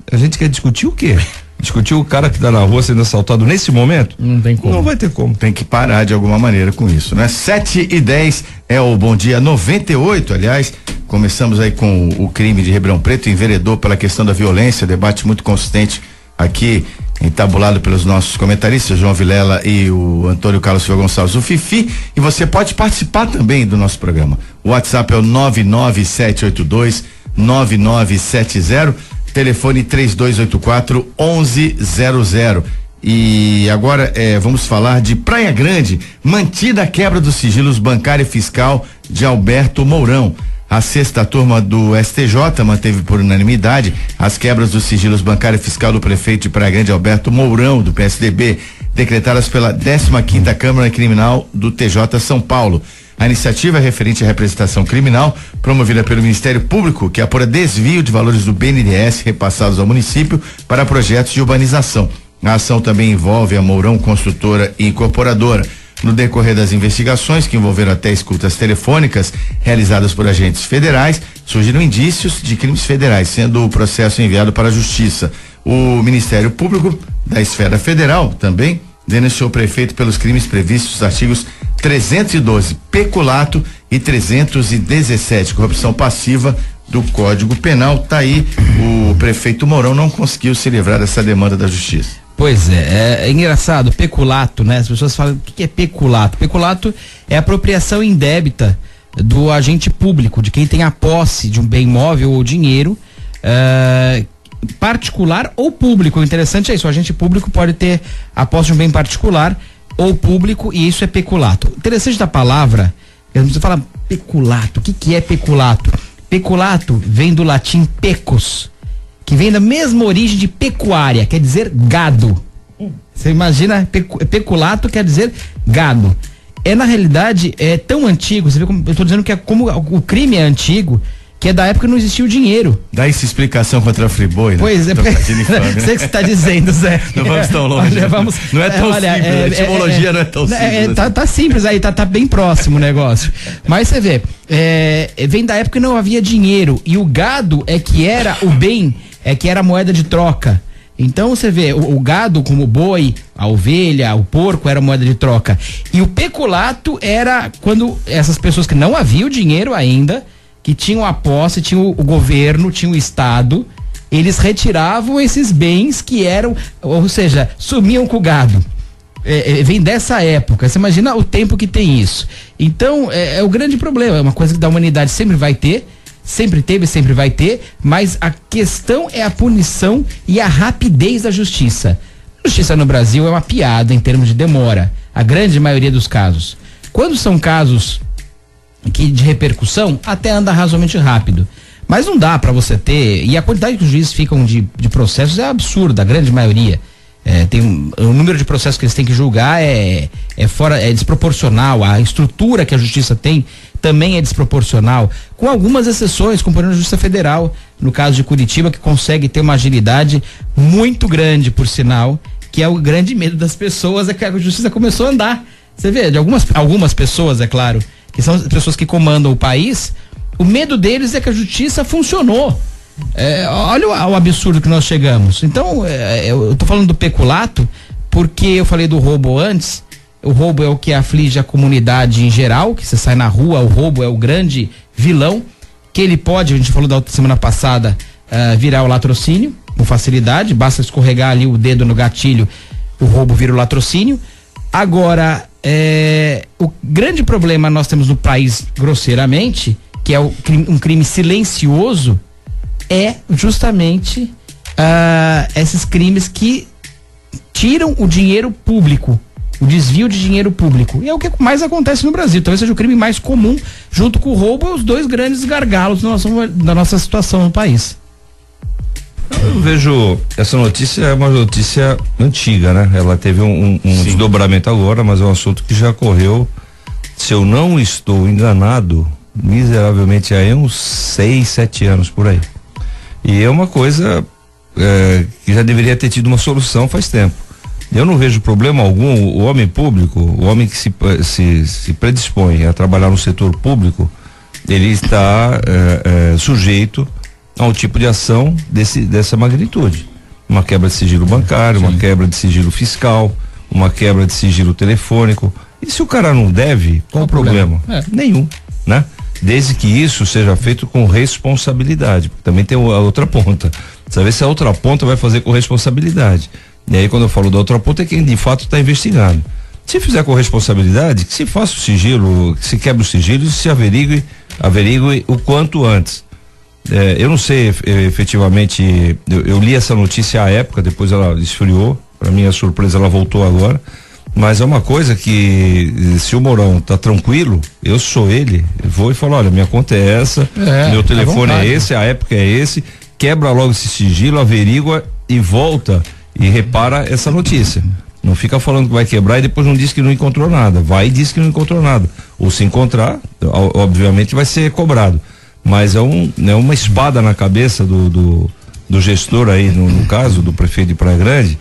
a gente quer discutir o quê? Discutir o cara que tá na rua sendo assaltado nesse momento? Não tem como. Não vai ter como. Tem que parar de alguma maneira com isso, né? 7h10 é o Bom Dia 98, aliás, começamos aí com o crime de Ribeirão Preto, enveredou pela questão da violência, debate muito consistente aqui, entabulado pelos nossos comentaristas, João Vilela e o Antônio Carlos Silva Gonçalves, o Fifi, e você pode participar também do nosso programa. O WhatsApp é o 997829970, telefone 3284-1100. E agora vamos falar de Praia Grande, mantida a quebra dos sigilos bancário e fiscal de Alberto Mourão. A sexta turma do STJ manteve por unanimidade as quebras dos sigilos bancário e fiscal do prefeito de Praia Grande, Alberto Mourão, do PSDB, decretadas pela 15ª Câmara Criminal do TJ São Paulo. A iniciativa é referente à representação criminal promovida pelo Ministério Público, que apura desvio de valores do BNDES repassados ao município para projetos de urbanização. A ação também envolve a Mourão Construtora e Incorporadora. No decorrer das investigações, que envolveram até escutas telefônicas realizadas por agentes federais, surgiram indícios de crimes federais, sendo o processo enviado para a Justiça. O Ministério Público da Esfera Federal também denunciou o prefeito pelos crimes previstos nos artigos 312, peculato, e 317, corrupção passiva do Código Penal. Tá aí, o prefeito Mourão não conseguiu se livrar dessa demanda da Justiça. Pois é engraçado, peculato, né? As pessoas falam, o que é peculato? Peculato é apropriação indébita do agente público, de quem tem a posse de um bem imóvel ou dinheiro, particular ou público. O interessante é isso, o agente público pode ter a posse de um bem particular ou público, e isso é peculato. O interessante da palavra, você fala peculato, o que é peculato? Peculato vem do latim pecus, que vem da mesma origem de pecuária, quer dizer gado. Você imagina, peculato quer dizer gado. Na realidade, é tão antigo, você vê como eu tô dizendo que é como o crime é antigo, que é da época que não existia o dinheiro. Dá essa explicação contra a Friboi, né? Pois é, sei o que você está dizendo, Zé. Não vamos tão longe. Olha, não é tão simples, a etimologia não é tão simples. Tá simples aí, tá bem próximo o negócio. Mas você vê, vem da época que não havia dinheiro, e o gado é que era o bem, que era a moeda de troca. Então você vê, o gado, como o boi, a ovelha, o porco, era moeda de troca. E o peculato era quando essas pessoas que não havia o dinheiro ainda, que tinham a posse, tinham o governo, tinham o Estado, eles retiravam esses bens que eram, ou seja, sumiam com o gado. Vem dessa época, você imagina o tempo que tem isso. Então, é o grande problema, é uma coisa que da humanidade sempre vai ter, sempre teve, sempre vai ter, mas a questão é a punição e a rapidez da justiça. A justiça no Brasil é uma piada em termos de demora, a grande maioria dos casos. Quando são casos que de repercussão, até anda razoavelmente rápido. Mas não dá para você ter, e a quantidade que os juízes ficam de processos é absurda, a grande maioria. O número de processos que eles têm que julgar é desproporcional, a estrutura que a justiça tem também é desproporcional, com algumas exceções, como por exemplo a Justiça Federal, no caso de Curitiba, que consegue ter uma agilidade muito grande, por sinal, que é o grande medo das pessoas, é que a justiça começou a andar. Você vê, de algumas pessoas, é claro, que são as pessoas que comandam o país, o medo deles é que a justiça funcionou. Olha o absurdo que nós chegamos. Então, eu tô falando do peculato porque eu falei do roubo antes. O roubo é o que aflige a comunidade em geral, que você sai na rua, o roubo é o grande vilão, que ele pode, a gente falou da outra semana passada, virar o latrocínio com facilidade, basta escorregar ali o dedo no gatilho, o roubo vira o latrocínio. Agora, o grande problema nós temos no país, grosseiramente, que é um crime silencioso, é justamente esses crimes que tiram o dinheiro público, o desvio de dinheiro público. E é o que mais acontece no Brasil. Talvez seja o crime mais comum, junto com o roubo, os dois grandes gargalos da nossa situação no país. Eu vejo, essa notícia é uma notícia antiga, né? Ela teve um desdobramento agora, mas é um assunto que já correu, se eu não estou enganado, miseravelmente aí uns 6, 7 anos por aí. E é uma coisa que já deveria ter tido uma solução faz tempo. Eu não vejo problema algum, o homem público, o homem que se predispõe a trabalhar no setor público, ele está sujeito a um tipo de ação dessa magnitude. uma quebra de sigilo bancário, uma quebra de sigilo fiscal, uma quebra de sigilo telefônico. E se o cara não deve, qual o problema? Nenhum, né? Desde que isso seja feito com responsabilidade, porque também tem a outra ponta. Precisa ver se a outra ponta vai fazer com responsabilidade. E aí, quando eu falo da outra ponta, é quem de fato está investigando. Se fizer com responsabilidade, que se faça o sigilo, que se quebre o sigilo e se averigue o quanto antes. Eu não sei efetivamente, eu li essa notícia à época, depois ela esfriou, para minha surpresa ela voltou agora, mas é uma coisa que se o Mourão tá tranquilo, eu sou ele, eu vou e falo, olha, minha conta é essa, meu telefone é esse, a época é esse, quebra logo esse sigilo, averigua e volta e repara essa notícia. Não fica falando que vai quebrar e depois não diz que não encontrou nada. Vai e diz que não encontrou nada. Ou se encontrar, obviamente vai ser cobrado. Mas é uma espada na cabeça do gestor aí, no caso, do prefeito de Praia Grande,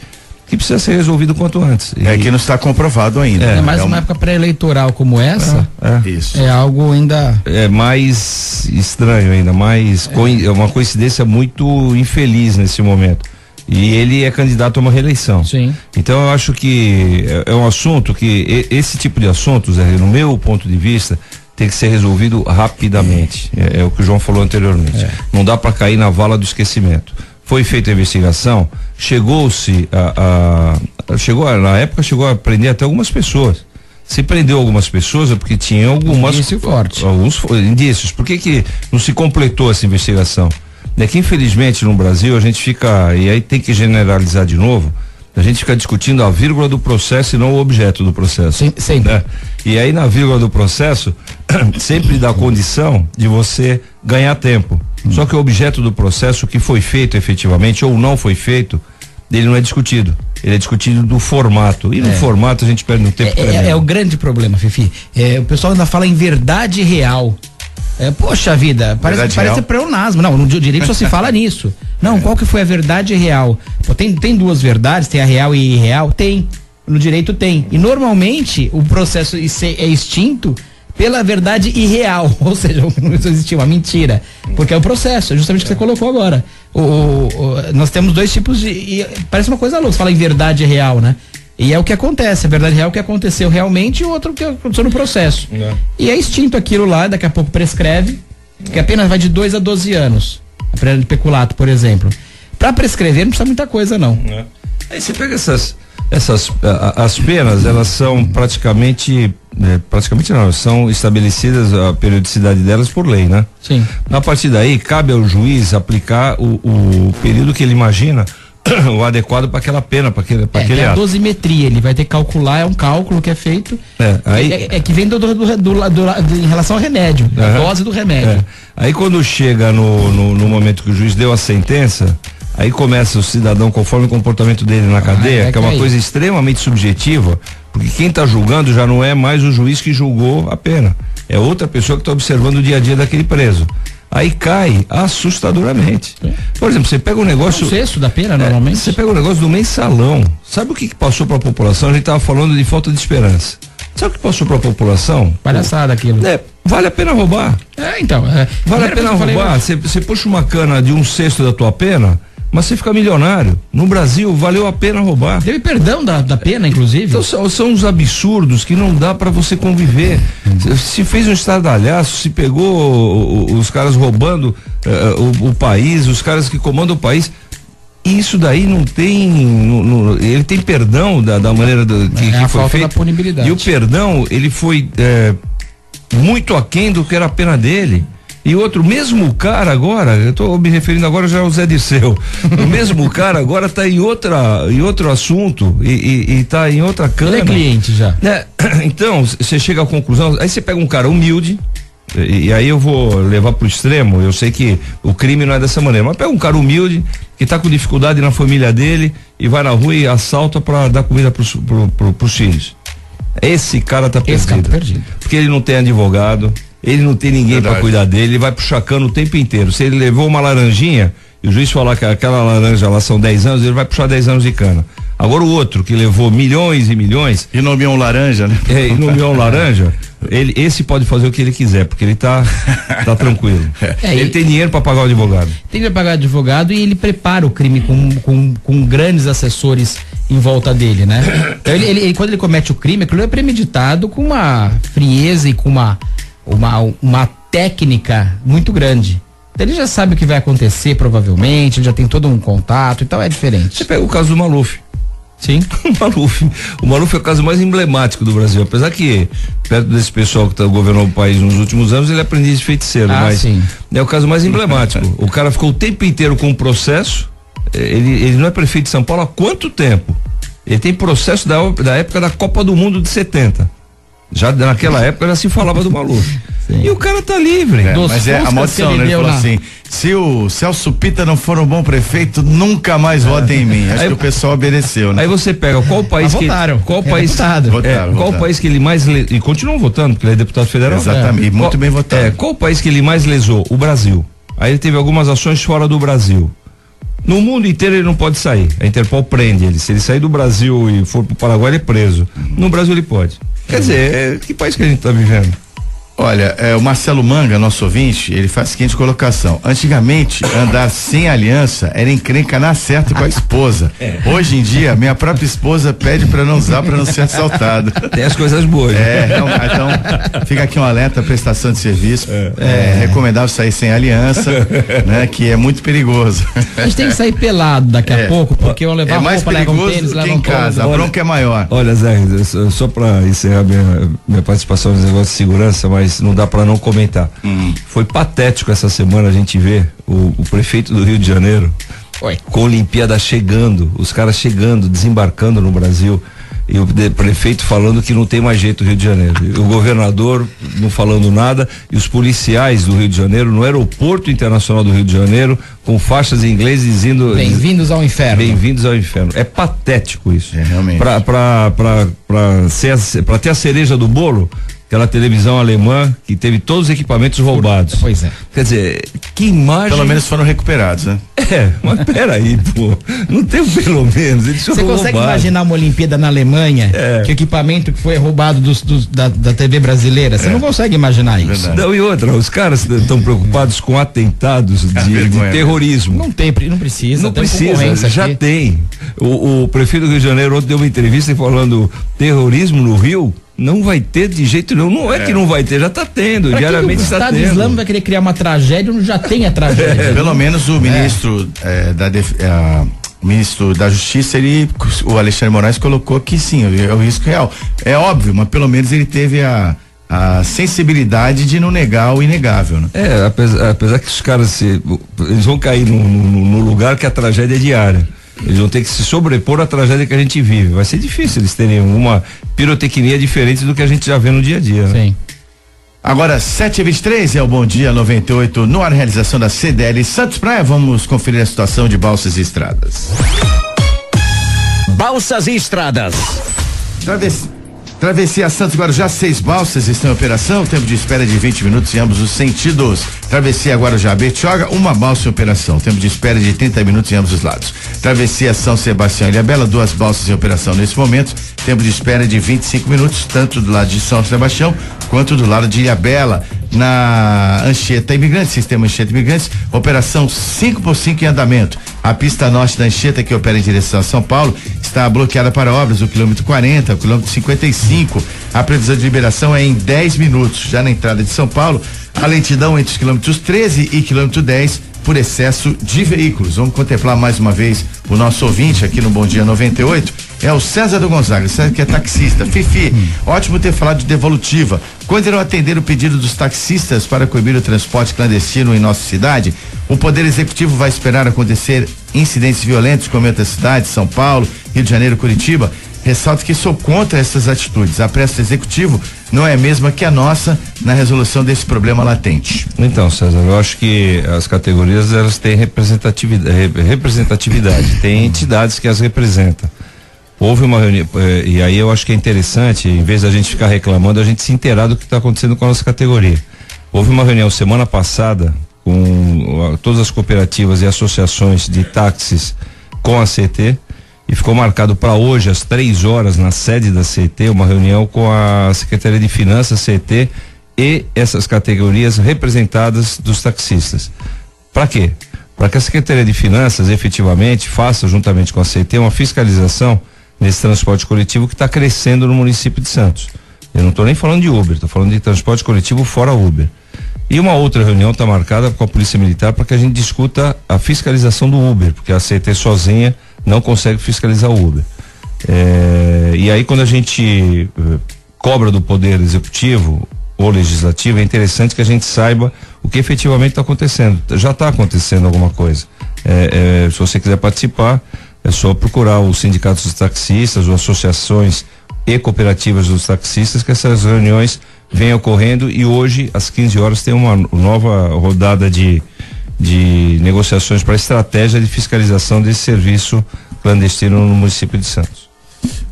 que precisa ser resolvido quanto antes. Que não está comprovado ainda. Mas uma época pré-eleitoral como essa, isso. É algo ainda... É mais estranho ainda, é uma coincidência muito infeliz nesse momento. E ele é candidato a uma reeleição. Sim. Então eu acho que é um assunto que, esse tipo de assuntos, no meu ponto de vista, tem que ser resolvido rapidamente. É o que o João falou anteriormente. Não dá para cair na vala do esquecimento. Foi feita a investigação, na época chegou a prender até algumas pessoas. Se prendeu algumas pessoas é porque tinha alguns indícios. Por que não se completou essa investigação? É que infelizmente no Brasil a gente fica, e aí tem que generalizar de novo, a gente fica discutindo a vírgula do processo e não o objeto do processo. Sim, sempre. Né? E aí na vírgula do processo sempre dá condição de você ganhar tempo. Só que o objeto do processo, o que foi feito efetivamente ou não foi feito, ele não é discutido. Ele é discutido do formato. E no formato a gente perde um tempo tremendo. É o grande problema, Fifi. O pessoal ainda fala em verdade real. Poxa vida, parece pleonasmo. Não, no direito só se fala nisso. Não, qual que foi a verdade real? Pô, tem duas verdades, tem a real e a irreal? Tem. No direito tem. E normalmente o processo é extinto pela verdade irreal, ou seja, não existiu uma mentira, porque é o processo, é justamente o que você colocou agora. Nós temos dois tipos parece uma coisa louca, você fala em verdade real, né? E é o que acontece, a verdade real é o que aconteceu realmente e o outro que aconteceu no processo. E é extinto aquilo lá, daqui a pouco prescreve, que apenas vai de 2 a 12 anos. A pena de peculato, por exemplo. Para prescrever não precisa muita coisa, não. Aí você pega as penas, elas são praticamente não, são estabelecidas a periodicidade delas por lei, né? Sim. A partir daí, cabe ao juiz aplicar o período que ele imagina o adequado para aquela pena, para aquele ato. A dosimetria, ele vai ter que calcular, é um cálculo que é feito. Que vem em relação ao remédio, a dose do remédio. Aí quando chega no momento que o juiz deu a sentença, aí começa o cidadão, conforme o comportamento dele na cadeia, que é uma coisa extremamente subjetiva, porque quem está julgando já não é mais o juiz que julgou a pena, é outra pessoa que está observando o dia a dia daquele preso. Aí cai assustadoramente. Por exemplo, você pega um negócio. Um sexto da pena, normalmente. Você pega um negócio do mensalão. Sabe o que passou para a população? A gente estava falando de falta de esperança. Sabe o que passou para a população? Palhaçada aquilo. Vale a pena roubar. Vale a pena roubar. Você puxa uma cana de 1/6 da tua pena, mas você fica milionário. No Brasil, valeu a pena roubar. Teve perdão da pena, inclusive. Então, são uns absurdos que não dá para você conviver. Se fez um estardalhaço, se pegou os caras roubando o país, os caras que comandam o país. Isso daí não tem. Ele tem perdão da maneira que a foi falta feito. Da punibilidade. E o perdão, ele foi muito aquém do que era a pena dele. E outro, mesmo cara agora, eu tô me referindo agora já ao Zé Dirceu, o mesmo cara agora tá em outro assunto e tá em outra cana. Ele é cliente já. Então, você chega à conclusão, aí você pega um cara humilde, e aí eu vou levar pro extremo, eu sei que o crime não é dessa maneira, mas pega um cara humilde, que tá com dificuldade na família dele, e vai na rua e assalta pra dar comida pros filhos. Esse cara tá perdido. Porque ele não tem advogado, ele não tem ninguém para cuidar dele, ele vai puxar cano o tempo inteiro. Se ele levou uma laranjinha e o juiz falar que aquela laranja lá são 10 anos, ele vai puxar 10 anos de cana. Agora o outro que levou milhões e milhões. E nomeou um laranja, né? E nomeou um laranja, Esse pode fazer o que ele quiser, porque ele tá tranquilo. Ele tem dinheiro para pagar o advogado. Tem que pagar o advogado e ele prepara o crime com grandes assessores em volta dele, né? Então ele quando ele comete o crime, aquilo é premeditado com uma frieza e com uma técnica muito grande. Então ele já sabe o que vai acontecer, provavelmente, ele já tem todo um contato, então é diferente. Você pega o caso do Maluf. Sim. O Maluf é o caso mais emblemático do Brasil, apesar que perto desse pessoal que governou o país nos últimos anos, ele é aprendiz de feiticeiro, mas sim. É o caso mais emblemático. O cara ficou o tempo inteiro com o processo, ele não é prefeito de São Paulo há quanto tempo? Ele tem processo da época da Copa do Mundo de 70. Já naquela época já se falava do Maluf. Sim. E o cara tá livre. Mas é a maldição, né? Ele falou assim: se o Celso Pita não for um bom prefeito, nunca mais votem em mim. Acho que o pessoal obedeceu, né? Aí você pega qual país que votaram. Qual país que ele mais e continuam votando, porque ele é deputado federal. Exatamente, muito bem votado. Qual país que ele mais lesou? O Brasil. Aí ele teve algumas ações fora do Brasil. No mundo inteiro ele não pode sair. A Interpol prende ele. Se ele sair do Brasil e for pro Paraguai, ele é preso. No Brasil ele pode. Quer dizer, que país que a gente tá vivendo? Olha, o Marcelo Manga, nosso ouvinte, ele faz a seguinte colocação: antigamente, andar sem aliança era encrenca na certa com a esposa. Hoje em dia, minha própria esposa pede para não usar para não ser assaltado. Tem as coisas boas. Então fica aqui um alerta à prestação de serviço. É recomendável sair sem aliança, né? Que é muito perigoso. A gente tem que sair pelado daqui a pouco, porque eu levar mais roupa, levam perigoso tênis, do que levam em casa. todo. A bronca é maior. Olha, Zé, só para encerrar minha participação no negócio de segurança, mas não dá para não comentar. Foi patético essa semana a gente ver o prefeito do Rio de Janeiro com a Olimpíada chegando, os caras chegando, desembarcando no Brasil, e o prefeito falando que não tem mais jeito o Rio de Janeiro, o governador não falando nada, e os policiais do Rio de Janeiro no aeroporto internacional do Rio de Janeiro com faixas em inglês dizendo bem-vindos ao inferno. Bem-vindos ao inferno. É patético isso. Realmente. Pra ter a cereja do bolo, aquela televisão alemã que teve todos os equipamentos roubados. Pois é. Quer dizer, que imagem. Pelo menos foram recuperados, né? Mas peraí, pô. Não tem pelo menos. Eles Você consegue imaginar uma Olimpíada na Alemanha? Que o equipamento que foi roubado da TV brasileira? Você não consegue imaginar isso. Verdade. Não, e outra, os caras estão preocupados com atentados de terrorismo. Não precisa. Não precisa, já tem. O prefeito do Rio de Janeiro ontem deu uma entrevista falando terrorismo no Rio. Não vai ter de jeito nenhum. Não é que não vai ter, já está tendo. Pra diariamente está tendo. O Estado Islâmico vai querer criar uma tragédia onde já tem a tragédia. Pelo menos o ministro o ministro da Justiça, o Alexandre Moraes colocou que sim, é o risco real. É óbvio, mas pelo menos ele teve a sensibilidade de não negar o inegável, né? Apesar que os caras eles vão cair no lugar que a tragédia é diária. Eles vão ter que se sobrepor à tragédia que a gente vive. Vai ser difícil eles terem uma pirotecnia diferente do que a gente já vê no dia a dia. Né? Sim. Agora, 7h23 é o Bom Dia 98, no ar, realização da CDL Santos Praia. Vamos conferir a situação de balsas e estradas. Balsas e estradas. Travessia Santos Guarujá, 6 balsas estão em operação, tempo de espera de 20 minutos em ambos os sentidos. Travessia Guarujá Betioga, 1 balsa em operação, tempo de espera de 30 minutos em ambos os lados. Travessia São Sebastião e Ilhabela, 2 balsas em operação nesse momento, tempo de espera de 25 minutos, tanto do lado de São Sebastião quanto do lado de Ilhabela. Na Anchieta Imigrantes, sistema Anchieta Imigrantes, operação 5x5 em andamento. A pista norte da Anchieta, que opera em direção a São Paulo, está bloqueada para obras, o quilômetro 40, o quilômetro 55. A previsão de liberação é em 10 minutos. Já na entrada de São Paulo, a lentidão entre os quilômetros 13 e quilômetro 10 por excesso de veículos. Vamos contemplar mais uma vez o nosso ouvinte aqui no Bom Dia 98. É o César do Gonzaga, César que é taxista. Fifi, ótimo ter falado de devolutiva. Quando irão atender o pedido dos taxistas para coibir o transporte clandestino em nossa cidade? O Poder Executivo vai esperar acontecer incidentes violentos como em outras cidades, São Paulo, Rio de Janeiro, Curitiba? Ressalto que sou contra essas atitudes. A pressa do Executivo não é a mesma que a nossa na resolução desse problema latente. Então, César, eu acho que as categorias elas têm representatividade, tem entidades que as representam. Houve uma reunião, e aí eu acho que é interessante, em vez da gente ficar reclamando, a gente se inteirar do que está acontecendo com a nossa categoria. Houve uma reunião semana passada com todas as cooperativas e associações de táxis com a CT, e ficou marcado para hoje às 3h na sede da CET uma reunião com a Secretaria de Finanças, CET e essas categorias representadas dos taxistas. Para quê? Para que a Secretaria de Finanças efetivamente faça, juntamente com a CET, uma fiscalização nesse transporte coletivo que está crescendo no município de Santos. Eu não estou nem falando de Uber, estou falando de transporte coletivo fora Uber. E uma outra reunião está marcada com a Polícia Militar para que a gente discuta a fiscalização do Uber, porque a CET sozinha não consegue fiscalizar o Uber. E aí, quando a gente cobra do Poder Executivo ou Legislativo, é interessante que a gente saiba o que efetivamente está acontecendo. Já está acontecendo alguma coisa. Se você quiser participar, é só procurar os sindicatos dos taxistas ou associações e cooperativas dos taxistas, que essas reuniões vêm ocorrendo, e hoje às 15h tem uma nova rodada de negociações para a estratégia de fiscalização desse serviço clandestino no município de Santos.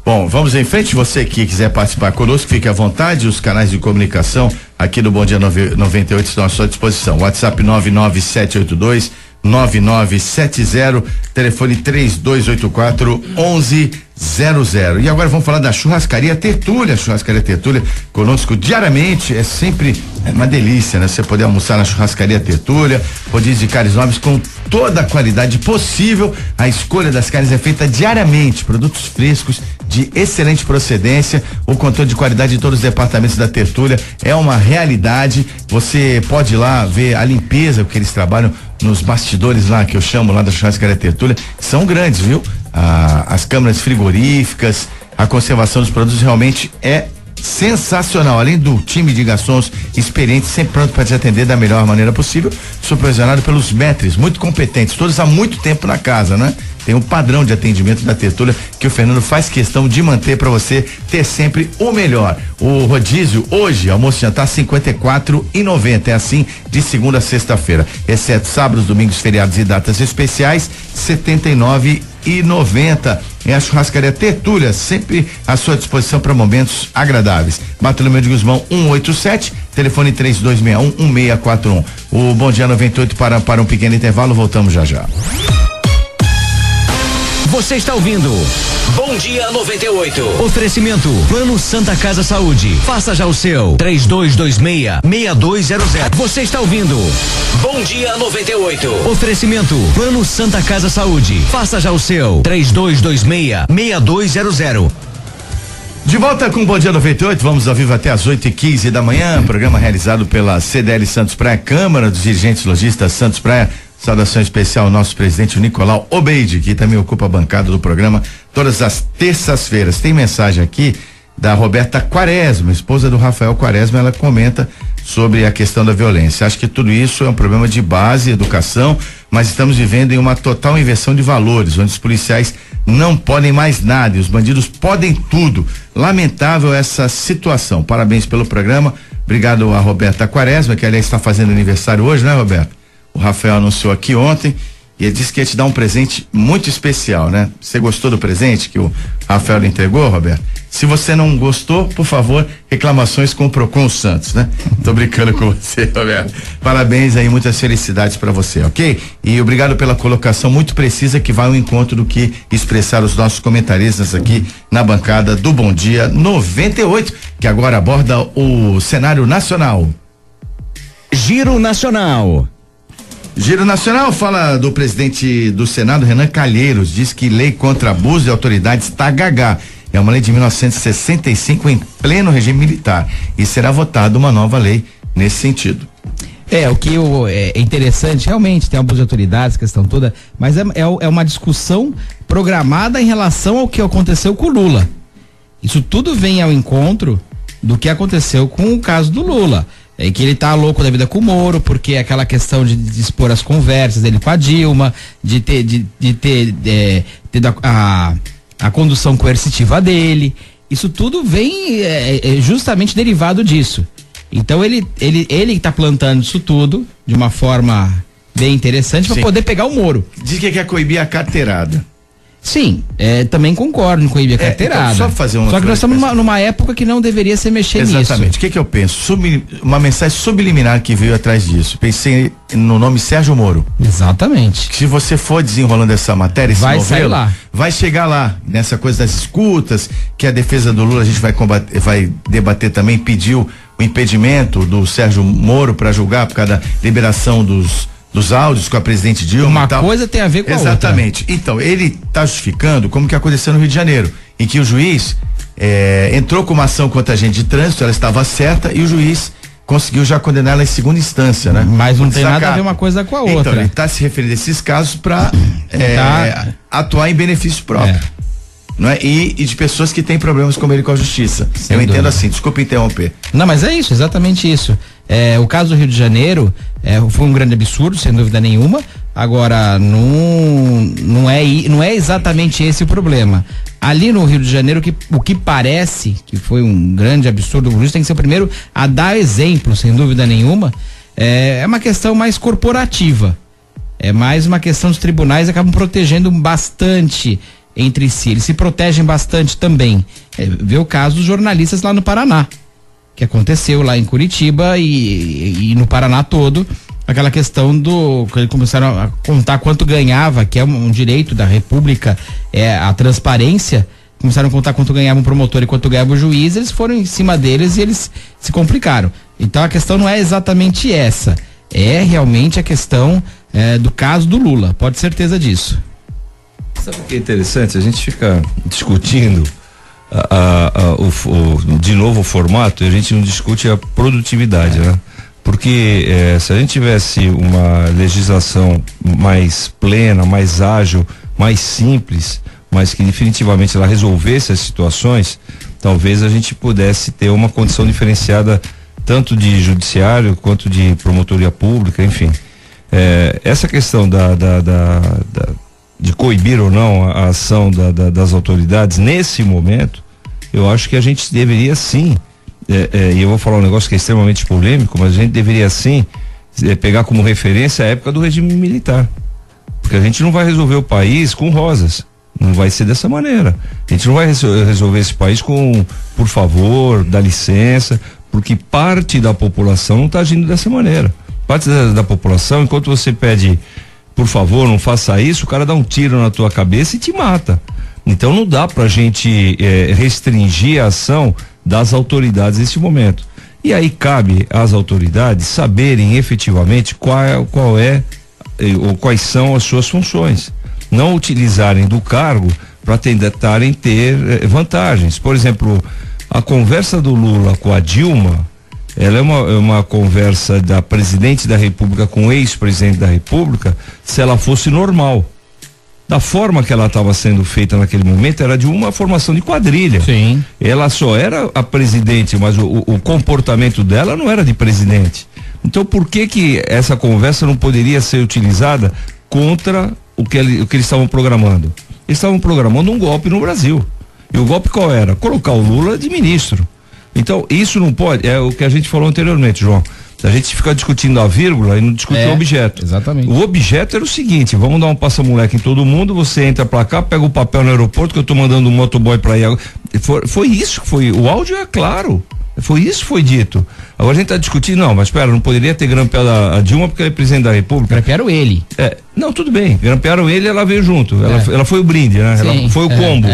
Bom, vamos em frente. Você que quiser participar conosco, fique à vontade. Os canais de comunicação aqui do Bom Dia 98 estão à sua disposição. WhatsApp 99782-9970, telefone 3284-1100. E agora vamos falar da Churrascaria Tertúlia. Churrascaria Tertúlia conosco diariamente, é sempre uma delícia, né? Você poder almoçar na Churrascaria Tertúlia, rodízio de carnes nobres com toda a qualidade possível. A escolha das carnes é feita diariamente, produtos frescos de excelente procedência. O controle de qualidade de todos os departamentos da Tertúlia é uma realidade. Você pode ir lá ver a limpeza, porque eles trabalham nos bastidores lá, que eu chamo lá da Churrascaria Tertúlia, são grandes, viu? As câmaras frigoríficas, a conservação dos produtos realmente é sensacional. Além do time de garçons experientes, sempre pronto para te atender da melhor maneira possível, supervisionado pelos maîtres, muito competentes, todos há muito tempo na casa, né? Tem um padrão de atendimento da Tertúlia que o Fernando faz questão de manter para você ter sempre o melhor. O rodízio hoje, almoço e jantar, R$54,90. É assim de segunda a sexta-feira, exceto sábados, domingos, feriados e datas especiais, R$79,90. É a Churrascaria Tertúlia, sempre à sua disposição para momentos agradáveis. Bartolomeu de Guzmão 187, telefone 3261-1641. O Bom Dia 98 para um pequeno intervalo, voltamos já já. Você está ouvindo Bom Dia 98. Oferecimento Plano Santa Casa Saúde. Faça já o seu 3226-6200. Você está ouvindo Bom Dia 98. Oferecimento Plano Santa Casa Saúde. Faça já o seu 3226-6200. De volta com o Bom Dia 98, vamos ao vivo até às 8h15 da manhã, programa realizado pela CDL Santos Praia, Câmara dos Dirigentes Lojistas Santos Praia. Saudação especial ao nosso presidente Nicolau Obeide, que também ocupa a bancada do programa todas as terças-feiras. Tem mensagem aqui da Roberta Quaresma, esposa do Rafael Quaresma. Ela comenta sobre a questão da violência. Acho que tudo isso é um problema de base, educação, mas estamos vivendo em uma total inversão de valores, onde os policiais não podem mais nada e os bandidos podem tudo. Lamentável essa situação. Parabéns pelo programa. Obrigado a Roberta Quaresma, que aliás está fazendo aniversário hoje, né, Roberta? O Rafael anunciou aqui ontem e ele disse que ia te dar um presente muito especial, né? Você gostou do presente que o Rafael lhe entregou, Roberto? Se você não gostou, por favor, reclamações com o Procon Santos, né? Tô brincando com você, Roberto. Parabéns aí, muitas felicidades para você, ok? E obrigado pela colocação muito precisa que vai ao encontro do que expressaram os nossos comentaristas aqui na bancada do Bom Dia 98, que agora aborda o cenário nacional. Giro Nacional. Giro Nacional fala do presidente do Senado, Renan Calheiros, diz que lei contra abuso de autoridades está gagá. É uma lei de 1965 em pleno regime militar e será votada uma nova lei nesse sentido. O que é interessante, realmente tem abuso de autoridades, questão toda, mas é uma discussão programada em relação ao que aconteceu com o Lula. Isso tudo vem ao encontro do que aconteceu com o caso do Lula. É que ele tá louco da vida com o Moro, porque é aquela questão de expor as conversas dele com a Dilma, de ter a condução coercitiva dele. Isso tudo vem justamente derivado disso. Então ele tá plantando isso tudo de uma forma bem interessante para poder pegar o Moro. Diz que quer coibir a carteirada. Sim, também concordo com a carteirada. Então, só que nós estamos numa época que não deveria ser mexer nisso. Exatamente. O que eu penso? Uma mensagem subliminar que veio atrás disso. Pensei no nome Sérgio Moro. Exatamente. Se você for desenrolando essa matéria, esse vai novelo, sair lá. Vai chegar lá, nessa coisa das escutas, que a defesa do Lula a gente vai debater também, pediu o impedimento do Sérgio Moro para julgar por causa da liberação dos áudios com a presidente Dilma. Uma e tal. coisa tem a ver com a outra. Exatamente. Então, ele está justificando como que aconteceu no Rio de Janeiro, em que o juiz entrou com uma ação contra a agente de trânsito, ela estava certa e o juiz conseguiu já condenar ela em segunda instância, né? Mas não tem nada a ver uma coisa com a outra. Então, ele está se referindo a esses casos para atuar em benefício próprio. Não é? E de pessoas que têm problemas como ele com a justiça. Eu entendo assim, desculpa interromper. Não, mas é isso, exatamente isso. O caso do Rio de Janeiro foi um grande absurdo, sem dúvida nenhuma. Agora, não é exatamente esse o problema. Ali no Rio de Janeiro, o que parece que foi um grande absurdo, o juiz tem que ser o primeiro a dar exemplo, sem dúvida nenhuma. É uma questão mais corporativa. É mais uma questão dos tribunais, acabam protegendo bastante entre si. Eles se protegem bastante também. Vê o caso dos jornalistas lá no Paraná, que aconteceu lá em Curitiba e no Paraná todo, aquela questão que eles começaram a contar quanto ganhava, que é um direito da República, a transparência. Começaram a contar quanto ganhava um promotor e quanto ganhava o juiz, eles foram em cima deles e eles se complicaram. Então a questão não é exatamente essa, é realmente a questão do caso do Lula, pode ter certeza disso. Sabe o que é interessante? A gente fica discutindo de novo o formato e a gente não discute a produtividade, né? Porque se a gente tivesse uma legislação mais plena, mais ágil, mais simples, mas que definitivamente ela resolvesse as situações, talvez a gente pudesse ter uma condição diferenciada tanto de judiciário quanto de promotoria pública, enfim. Essa questão de coibir ou não a ação das autoridades nesse momento, eu acho que a gente deveria sim, e eu vou falar um negócio que é extremamente polêmico, mas a gente deveria sim pegar como referência a época do regime militar, porque a gente não vai resolver o país com rosas, não vai ser dessa maneira. A gente não vai resolver esse país com, por favor, dá licença, porque parte da população não está agindo dessa maneira. Parte da população, enquanto você pede, por favor, não faça isso, o cara dá um tiro na tua cabeça e te mata. Então não dá pra gente restringir a ação das autoridades nesse momento. E aí cabe às autoridades saberem efetivamente qual é ou quais são as suas funções. Não utilizarem do cargo para tentarem ter vantagens. Por exemplo, a conversa do Lula com a Dilma, ela é uma conversa da presidente da República com o ex-presidente da República, se ela fosse normal. Da forma que ela estava sendo feita naquele momento, era de uma formação de quadrilha. Sim. Ela só era a presidente, mas o comportamento dela não era de presidente. Então por que essa conversa não poderia ser utilizada contra o que eles estavam programando? Eles estavam programando um golpe no Brasil. E o golpe qual era? Colocar o Lula de ministro. Então, isso não pode, é o que a gente falou anteriormente, João. A gente fica discutindo a vírgula e não discute o objeto. Exatamente. O objeto era o seguinte: vamos dar um passa-moleque em todo mundo, você entra pra cá, pega o papel no aeroporto que eu tô mandando um motoboy pra ir. Foi isso que foi. O áudio é claro. Foi isso que foi dito. Agora a gente tá discutindo, não, mas espera, não poderia ter grampeado a Dilma porque ela é presidente da República. Grampearam ele. Não, tudo bem. Grampearam ele e ela veio junto. Ela foi o brinde, né? Sim, ela foi o combo.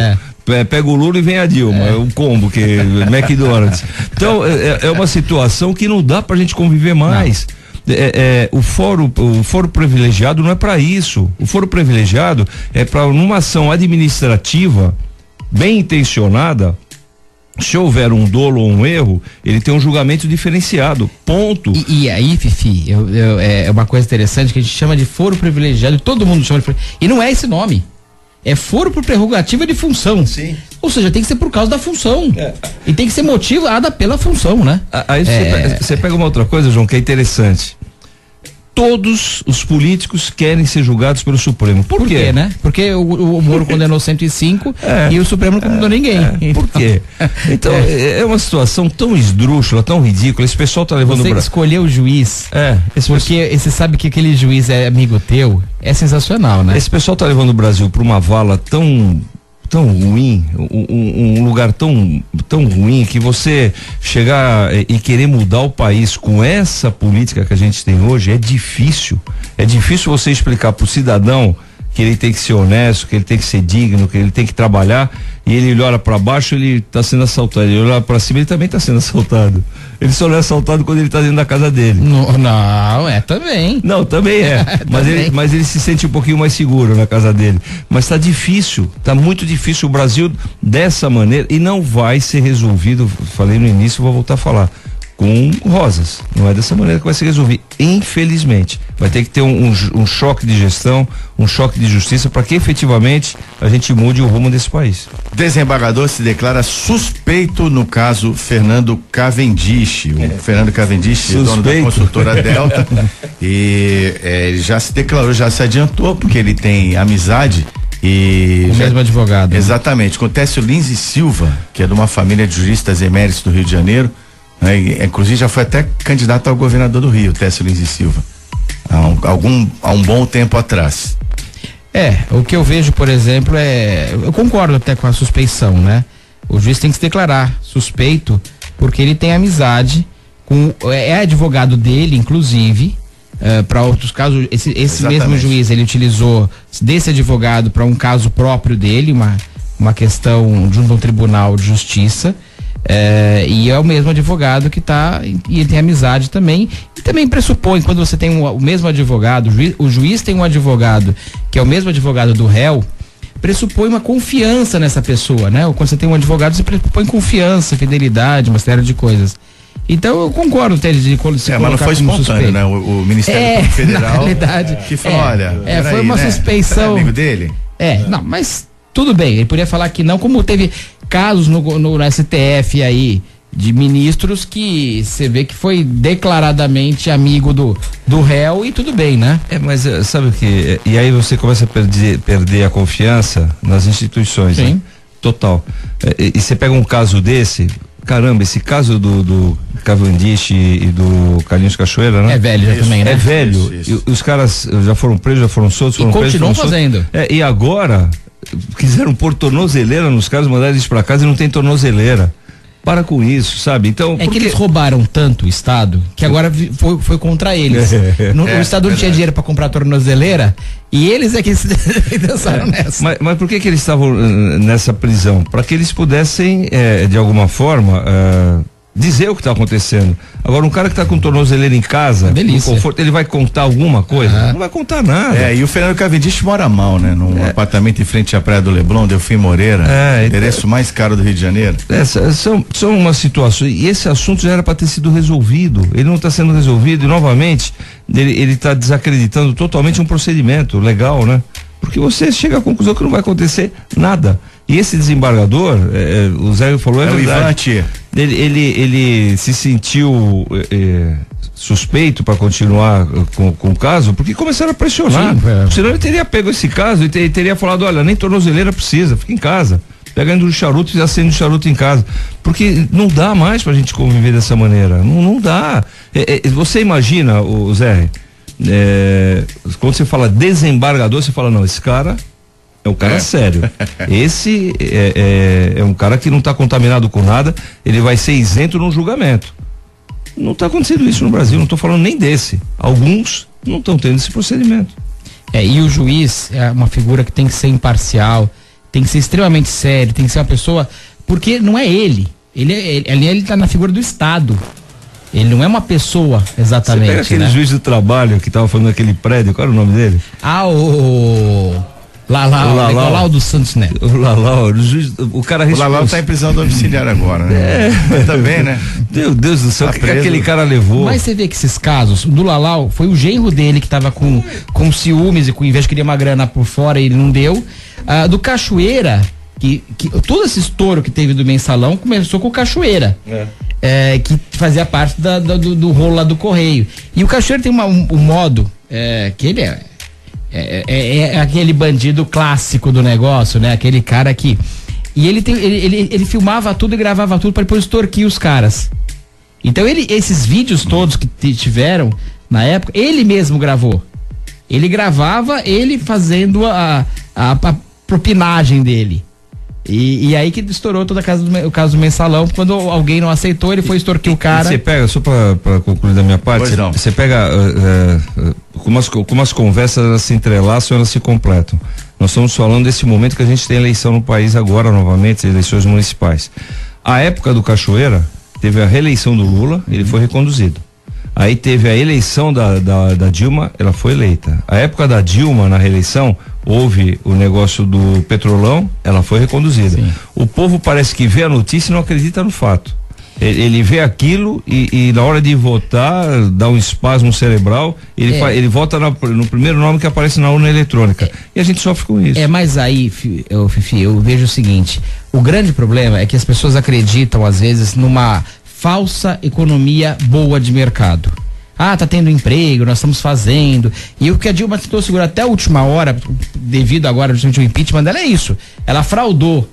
Pega o Lula e vem a Dilma, é o combo que McDonald's. Então é uma situação que não dá pra gente conviver mais. O foro privilegiado não é para isso. O foro privilegiado é para numa ação administrativa bem intencionada. Se houver um dolo ou um erro, ele tem um julgamento diferenciado, ponto. E aí, Fifi, é uma coisa interessante que a gente chama de foro privilegiado, todo mundo chama de foro, e não é esse nome. É foro por prerrogativa de função. Sim. Ou seja, tem que ser por causa da função. E tem que ser motivada pela função, né? Aí você pega uma outra coisa, João, que é interessante. todos os políticos querem ser julgados pelo Supremo. Por quê, né? Porque o Moro condenou 105 e o Supremo não condenou ninguém. Por quê? Então, é uma situação tão esdrúxula, tão ridícula. Esse pessoal tá levando Você escolheu o juiz. Porque você sabe que aquele juiz é amigo teu, é sensacional, né? Esse pessoal tá levando o Brasil para uma vala tão ruim, um lugar tão ruim, que você chegar e querer mudar o país com essa política que a gente tem hoje é difícil. É difícil você explicar pro cidadão que ele tem que ser honesto, que ele tem que ser digno, que ele tem que trabalhar, e ele olha para baixo, ele tá sendo assaltado, ele olha para cima, ele também tá sendo assaltado. Ele só não é assaltado quando ele tá dentro da casa dele. Também. Não, também é. Mas ele se sente um pouquinho mais seguro na casa dele. Mas tá difícil, tá muito difícil o Brasil dessa maneira, e não vai ser resolvido, falei no início, vou voltar a falar, com rosas. Não é dessa maneira que vai se resolver, infelizmente. Vai ter que ter um choque de gestão, um choque de justiça, para que efetivamente a gente mude o rumo desse país. Desembargador se declara suspeito no caso Fernando Cavendish. O Fernando Cavendish, dono da consultora Delta, e ele já se declarou, já se adiantou, porque ele tem amizade e o mesmo advogado. Exatamente, com o Técio Lins e Silva, que é de uma família de juristas eméritos do Rio de Janeiro. Inclusive já foi até candidato ao governador do Rio, Técio Lins e Silva, há um bom tempo atrás. O que eu vejo, por exemplo, eu concordo até com a suspeição, né? O juiz tem que se declarar suspeito porque ele tem amizade com, é advogado dele, inclusive, para outros casos. Esse mesmo juiz, ele utilizou desse advogado para um caso próprio dele, uma questão de um tribunal de justiça. E é o mesmo advogado que tá, e ele tem amizade também, e também pressupõe, quando você tem o mesmo advogado, o juiz tem um advogado que é o mesmo advogado do réu, pressupõe uma confiança nessa pessoa, né? Ou quando você tem um advogado, você pressupõe confiança, fidelidade, uma série de coisas. Então eu concordo até de se mas não foi espontâneo, né? O Ministério Federal, na realidade, que falou, olha, foi uma suspeição. Você é amigo dele? Não, mas tudo bem, ele podia falar que não, como teve casos no STF aí de ministros que você vê que foi declaradamente amigo do réu, e tudo bem, né? Mas sabe o que? E aí você começa a perder a confiança nas instituições, sim, né? Total. E você pega um caso desse, caramba, esse caso do Cavendish e do Carlinhos Cachoeira, né? É velho já também, né? É velho. Isso. E os caras já foram presos, já foram soltos, e continuam fazendo. E agora quiseram pôr tornozeleira nos caras, mandaram eles pra casa e não tem tornozeleira. Para com isso, sabe? Então, que eles roubaram tanto o Estado que agora foi contra eles. O Estado não tinha dinheiro para comprar tornozeleira e eles é que dançaram nessa. Mas por que eles estavam nessa prisão? Para que eles pudessem, de alguma forma, dizer o que está acontecendo. Agora, um cara que está com tornozeleira em casa, no conforto, ele vai contar alguma coisa? Não vai contar nada. E o Fernando Cavendish mora mal, né? Num apartamento em frente à Praia do Leblon, Delfim Moreira, endereço mais caro do Rio de Janeiro. São umas situações, e esse assunto já era para ter sido resolvido. Ele não está sendo resolvido, e novamente ele está desacreditando totalmente um procedimento legal, né? Porque você chega à conclusão que não vai acontecer nada. E esse desembargador, o Zé falou, é verdade. Ele se sentiu suspeito para continuar com o caso, porque começaram a pressionar. Sim, senão ele teria pego esse caso e teria falado, olha, nem tornozeleira precisa, fica em casa. Pega indo do charuto e acende o charuto em casa. Porque não dá mais pra gente conviver dessa maneira. Não dá. Você imagina, o Zé, quando você fala desembargador, você fala, não, esse cara é um cara sério. Esse é um cara que não está contaminado com nada, ele vai ser isento no julgamento. Não está acontecendo isso no Brasil, não estou falando nem desse. Alguns não estão tendo esse procedimento. E o juiz é uma figura que tem que ser imparcial, tem que ser extremamente sério, tem que ser uma pessoa, porque não é ele. Ele está na figura do Estado. Ele não é uma pessoa, exatamente. Você pega aquele juiz do trabalho que estava falando naquele prédio, qual era o nome dele? O Lalau dos Santos Neto. O Lalau, o cara O Lalau tá em prisão domiciliar agora, né? Mas também, né? Meu Deus do céu, o que aquele cara levou? Mas você vê que esses casos, do Lalau, foi o genro dele que tava com ciúmes e com inveja, queria uma grana por fora e ele não deu. Do Cachoeira, que todo esse estouro que teve do Mensalão começou com o Cachoeira. que fazia parte do rolo lá do Correio. E o Cachoeira tem um modo que ele é aquele bandido clássico do negócio, né? Aquele cara que... E ele filmava tudo e gravava tudo para depois extorquir os caras. Então esses vídeos todos que tiveram na época, ele mesmo gravou. Ele gravava ele fazendo a propinagem dele. E aí que estourou toda o caso do Mensalão. Quando alguém não aceitou, ele foi extorquir o cara. Você pega, só pra concluir da minha parte, você pega como as conversas elas se entrelaçam, elas se completam. Nós estamos falando desse momento que a gente tem eleição no país agora, novamente, eleições municipais. A época do Cachoeira, teve a reeleição do Lula, ele foi reconduzido. Aí teve a eleição da Dilma, ela foi eleita. A época da Dilma, na reeleição, houve o negócio do Petrolão, ela foi reconduzida. Sim. O povo parece que vê a notícia e não acredita no fato. Ele vê aquilo e na hora de votar, dá um espasmo cerebral, ele vota no primeiro nome que aparece na urna eletrônica. E a gente sofre com isso. Mas aí, Fifi, eu vejo o seguinte, o grande problema é que as pessoas acreditam, às vezes, numa falsa economia boa de mercado. Tá tendo emprego, nós estamos fazendo. E o que a Dilma tentou segurar até a última hora, devido agora justamente ao impeachment dela, é isso. Ela fraudou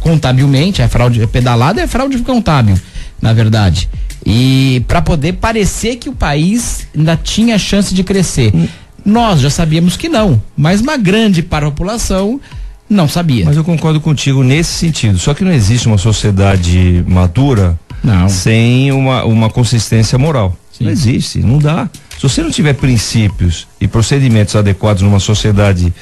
contabilmente, a fraude pedalada é fraude contábil, na verdade. E para poder parecer que o país ainda tinha chance de crescer. Nós já sabíamos que não, mas uma grande parte da população não sabia. Mas eu concordo contigo nesse sentido. Só que não existe uma sociedade madura sem uma consistência moral. Sim. Não existe, não dá. Se você não tiver princípios e procedimentos adequados numa sociedade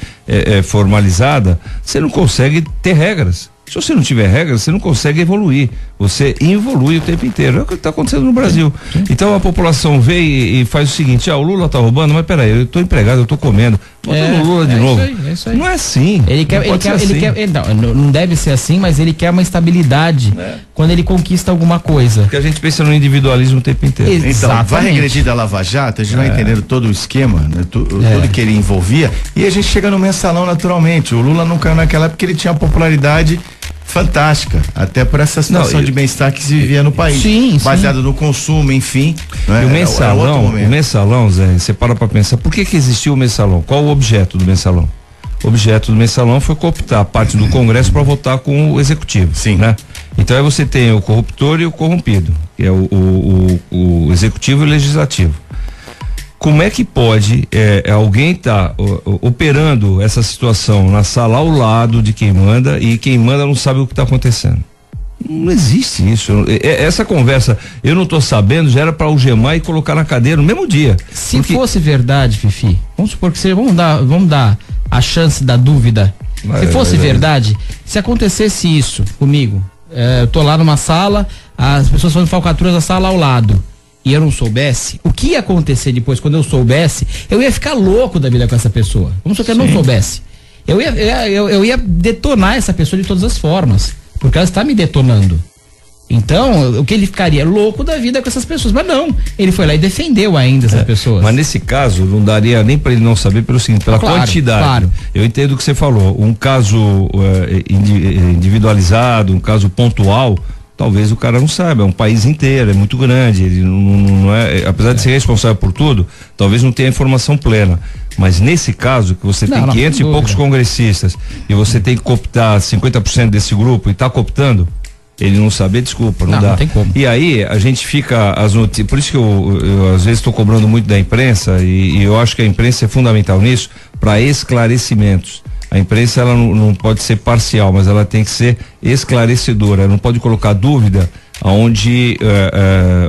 formalizada, você não consegue ter regras. Se você não tiver regras, você não consegue evoluir. Você involui o tempo inteiro. É o que está acontecendo no Brasil. Sim. Então a população vê e faz o seguinte: o Lula tá roubando, mas peraí, eu tô empregado, eu tô comendo. Bota no Lula de novo. Isso aí. Não é assim. Não deve ser assim, mas ele quer uma estabilidade quando ele conquista alguma coisa. Porque a gente pensa no individualismo o tempo inteiro. Então, vai regredir da Lava Jato, a gente vai entendendo todo o esquema, né? Tudo que ele envolvia, e a gente chega no Mensalão naturalmente. O Lula não caiu naquela época porque ele tinha popularidade fantástica, até por essa situação de bem-estar que se vivia no país. Sim, baseado no consumo, enfim. E o Mensalão, Zé, você para pra pensar, por que existiu o Mensalão? Qual o objeto do Mensalão? O objeto do Mensalão foi cooptar parte do Congresso para votar com o Executivo. Sim. Né? Então aí você tem o corruptor e o corrompido, que é o Executivo e o Legislativo. Como é que pode alguém tá operando essa situação na sala ao lado de quem manda e quem manda não sabe o que está acontecendo? Não existe isso. Essa conversa, eu não estou sabendo, já era para algemar e colocar na cadeira no mesmo dia. Se fosse verdade, Fifi, vamos supor que vamos dar a chance da dúvida. Se fosse verdade, se acontecesse isso comigo, eu tô lá numa sala, as pessoas fazendo falcatruas da sala ao lado, e eu não soubesse, o que ia acontecer depois, quando eu soubesse, eu ia ficar louco da vida com essa pessoa. Vamos supor que eu não soubesse. Eu ia detonar essa pessoa de todas as formas, porque ela está me detonando. Então, o que ele ficaria louco da vida com essas pessoas, mas não, ele foi lá e defendeu ainda essas pessoas. Mas nesse caso, não daria nem para ele não saber pelo seguinte, pela quantidade. Claro. Eu entendo o que você falou, um caso individualizado, um caso pontual, talvez o cara não saiba, é um país inteiro, é muito grande, ele não é, apesar de ser responsável por tudo, talvez não tenha a informação plena. Mas nesse caso, que você tem 500 e poucos congressistas e você tem que cooptar 50% desse grupo e está cooptando, ele não saber, desculpa, não dá. Não tem como. E aí a gente fica as notícias, por isso que eu às vezes estou cobrando muito da imprensa e eu acho que a imprensa é fundamental nisso, para esclarecimentos. A imprensa ela não pode ser parcial, mas ela tem que ser esclarecedora, ela não pode colocar dúvida aonde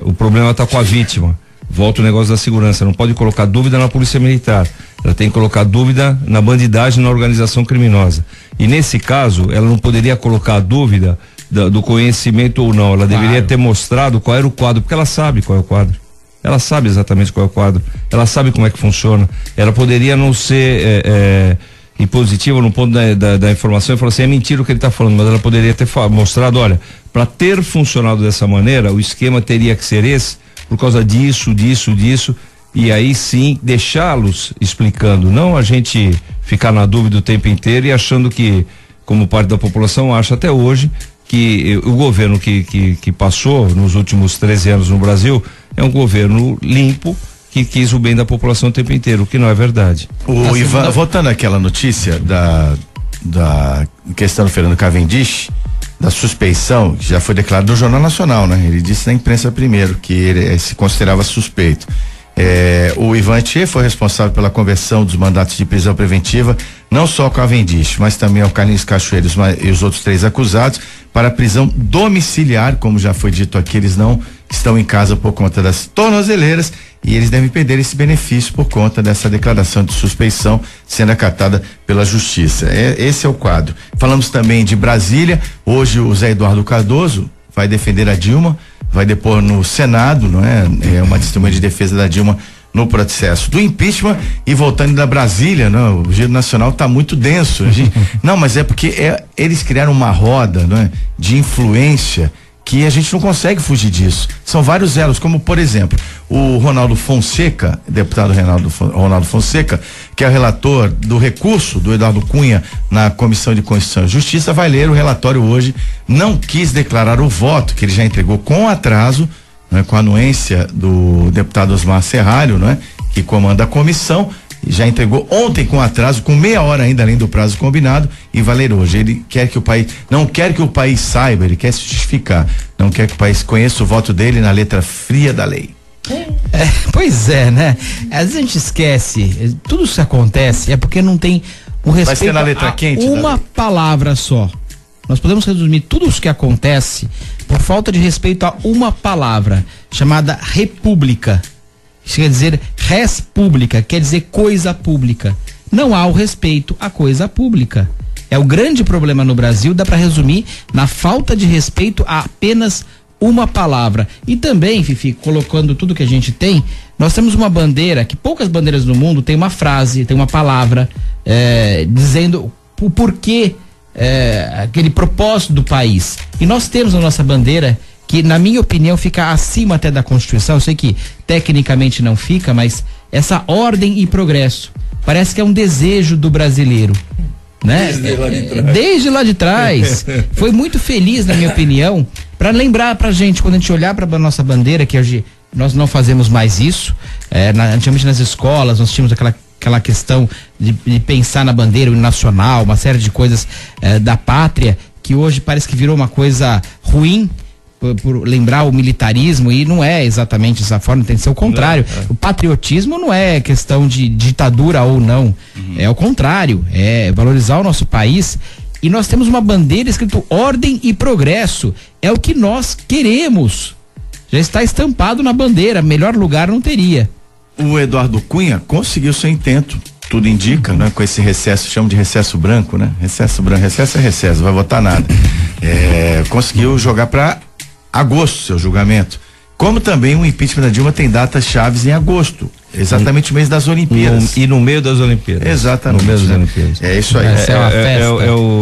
o problema está com a vítima. Volta o negócio da segurança, não pode colocar dúvida na polícia militar, ela tem que colocar dúvida na bandidagem, na organização criminosa. E nesse caso, ela não poderia colocar dúvida do conhecimento ou não, ela deveria ter mostrado qual era o quadro, porque ela sabe qual é o quadro. Ela sabe exatamente qual é o quadro, ela sabe como é que funciona. Ela poderia não ser impositiva no ponto da informação e falar assim, é mentira o que ele está falando, mas ela poderia ter mostrado, olha, para ter funcionado dessa maneira, o esquema teria que ser esse, por causa disso, e aí sim deixá-los explicando, não a gente ficar na dúvida o tempo inteiro e achando que, como parte da população acha até hoje, que o governo que passou nos últimos 13 anos no Brasil é um governo limpo, que quis o bem da população o tempo inteiro, o que não é verdade. O Ivan, voltando àquela notícia da questão do Fernando Cavendish, da suspeição, que já foi declarado no Jornal Nacional, né? Ele disse na imprensa primeiro que ele se considerava suspeito. O Ivan Tchê foi responsável pela conversão dos mandatos de prisão preventiva, não só ao Cavendish, mas também ao Carlinhos Cachoeiro e os outros 3 acusados, para prisão domiciliar, como já foi dito aqui, eles não estão em casa por conta das tornozeleiras e eles devem perder esse benefício por conta dessa declaração de suspeição sendo acatada pela justiça. Esse é o quadro. Falamos também de Brasília. Hoje o Zé Eduardo Cardoso vai defender a Dilma, vai depor no Senado, não é? É uma testemunha de defesa da Dilma no processo do impeachment. E voltando da Brasília, não, o Giro Nacional está muito denso. Não, mas é porque eles criaram uma roda, não é, de influência que a gente não consegue fugir disso. São vários elos, como por exemplo, o Ronaldo Fonseca, deputado Ronaldo Fonseca, que é o relator do recurso do Eduardo Cunha na Comissão de Constituição e Justiça, vai ler o relatório hoje, não quis declarar o voto, que ele já entregou com atraso, né, com a anuência do deputado Osmar Serralho, né, que comanda a comissão, já entregou ontem com atraso, com meia hora ainda além do prazo combinado, e vai ler hoje. Ele quer que o país, não quer que o país saiba, ele quer se justificar, não quer que o país conheça o voto dele na letra fria da lei. Pois é, né? Às vezes a gente esquece, tudo isso que acontece é porque não tem um respeito. Vai ser na letra quente, uma palavra só. Nós podemos resumir tudo isso que acontece por falta de respeito a uma palavra, chamada república. Isso quer dizer res pública, quer dizer coisa pública. Não há o respeito à coisa pública. É o grande problema no Brasil, dá para resumir na falta de respeito a apenas uma palavra. E também, Fifi, colocando tudo que a gente tem, nós temos uma bandeira, que poucas bandeiras no mundo tem uma frase, tem uma palavra, dizendo o porquê, aquele propósito do país. E nós temos a nossa bandeira, que na minha opinião fica acima até da Constituição. Eu sei que tecnicamente não fica, mas essa ordem e progresso parece que é um desejo do brasileiro, né? Desde lá de trás. Foi muito feliz, na minha opinião, para lembrar pra gente, quando a gente olhar pra nossa bandeira, que hoje nós não fazemos mais isso, antigamente nas escolas nós tínhamos aquela questão de pensar na bandeira, o hino nacional, uma série de coisas da pátria, que hoje parece que virou uma coisa ruim, por lembrar o militarismo, e não é exatamente essa forma, tem que ser o contrário. O patriotismo não é questão de ditadura ou não, é o contrário, é valorizar o nosso país. E nós temos uma bandeira escrito ordem e progresso, é o que nós queremos, já está estampado na bandeira, melhor lugar não teria. O Eduardo Cunha conseguiu seu intento, tudo indica, né? Com esse recesso, chamam de recesso branco, né? Recesso branco, recesso é recesso, não vai votar nada. Conseguiu jogar para agosto seu julgamento. Como também o impeachment da Dilma tem datas chaves em agosto, exatamente o mês das Olimpíadas. E no meio das Olimpíadas. Exatamente. No meio das Olimpíadas. É isso aí.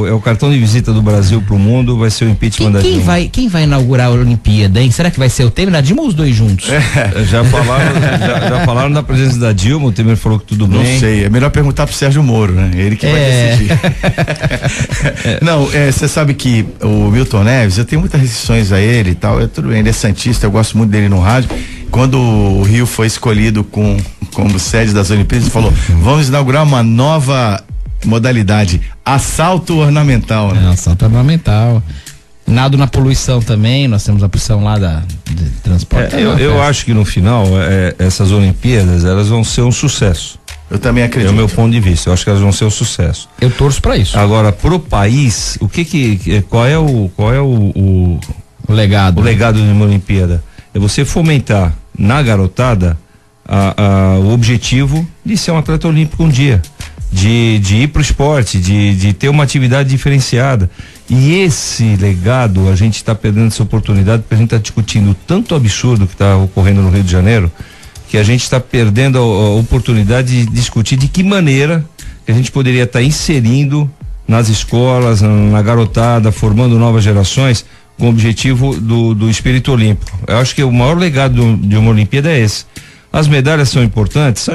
É o cartão de visita do Brasil pro mundo, vai ser o impeachment da Dilma. Quem vai inaugurar a Olimpíada, hein? Será que vai ser o Temer, a Dilma ou os dois juntos? Já falaram da presença da Dilma, o Temer falou que tudo bem. Não sei, é melhor perguntar pro Sérgio Moro, né? Ele que vai decidir. Não, você sabe que o Milton Neves, eu tenho muitas restrições a ele e tal, tudo bem, ele é santista, eu gosto muito dele no rádio. Quando o Rio foi escolhido como sede das Olimpíadas, ele falou: vamos inaugurar uma nova modalidade, assalto ornamental, né? Assalto ornamental. Nado na poluição também, nós temos a opção lá de transporte. Eu acho que no final, essas Olimpíadas, elas vão ser um sucesso. Eu também acredito. É o meu ponto de vista, eu acho que elas vão ser um sucesso. Eu torço para isso. Agora, pro país, qual é o legado? O legado de uma Olimpíada é você fomentar na garotada o objetivo de ser um atleta olímpico um dia, de ir pro esporte, de ter uma atividade diferenciada. E esse legado, a gente está perdendo essa oportunidade, porque a gente está discutindo tanto absurdo que está ocorrendo no Rio de Janeiro, que a gente está perdendo a oportunidade de discutir de que maneira que a gente poderia estar inserindo nas escolas, na garotada, formando novas gerações, com o objetivo do espírito olímpico. Eu acho que o maior legado de uma Olimpíada é esse. As medalhas são importantes,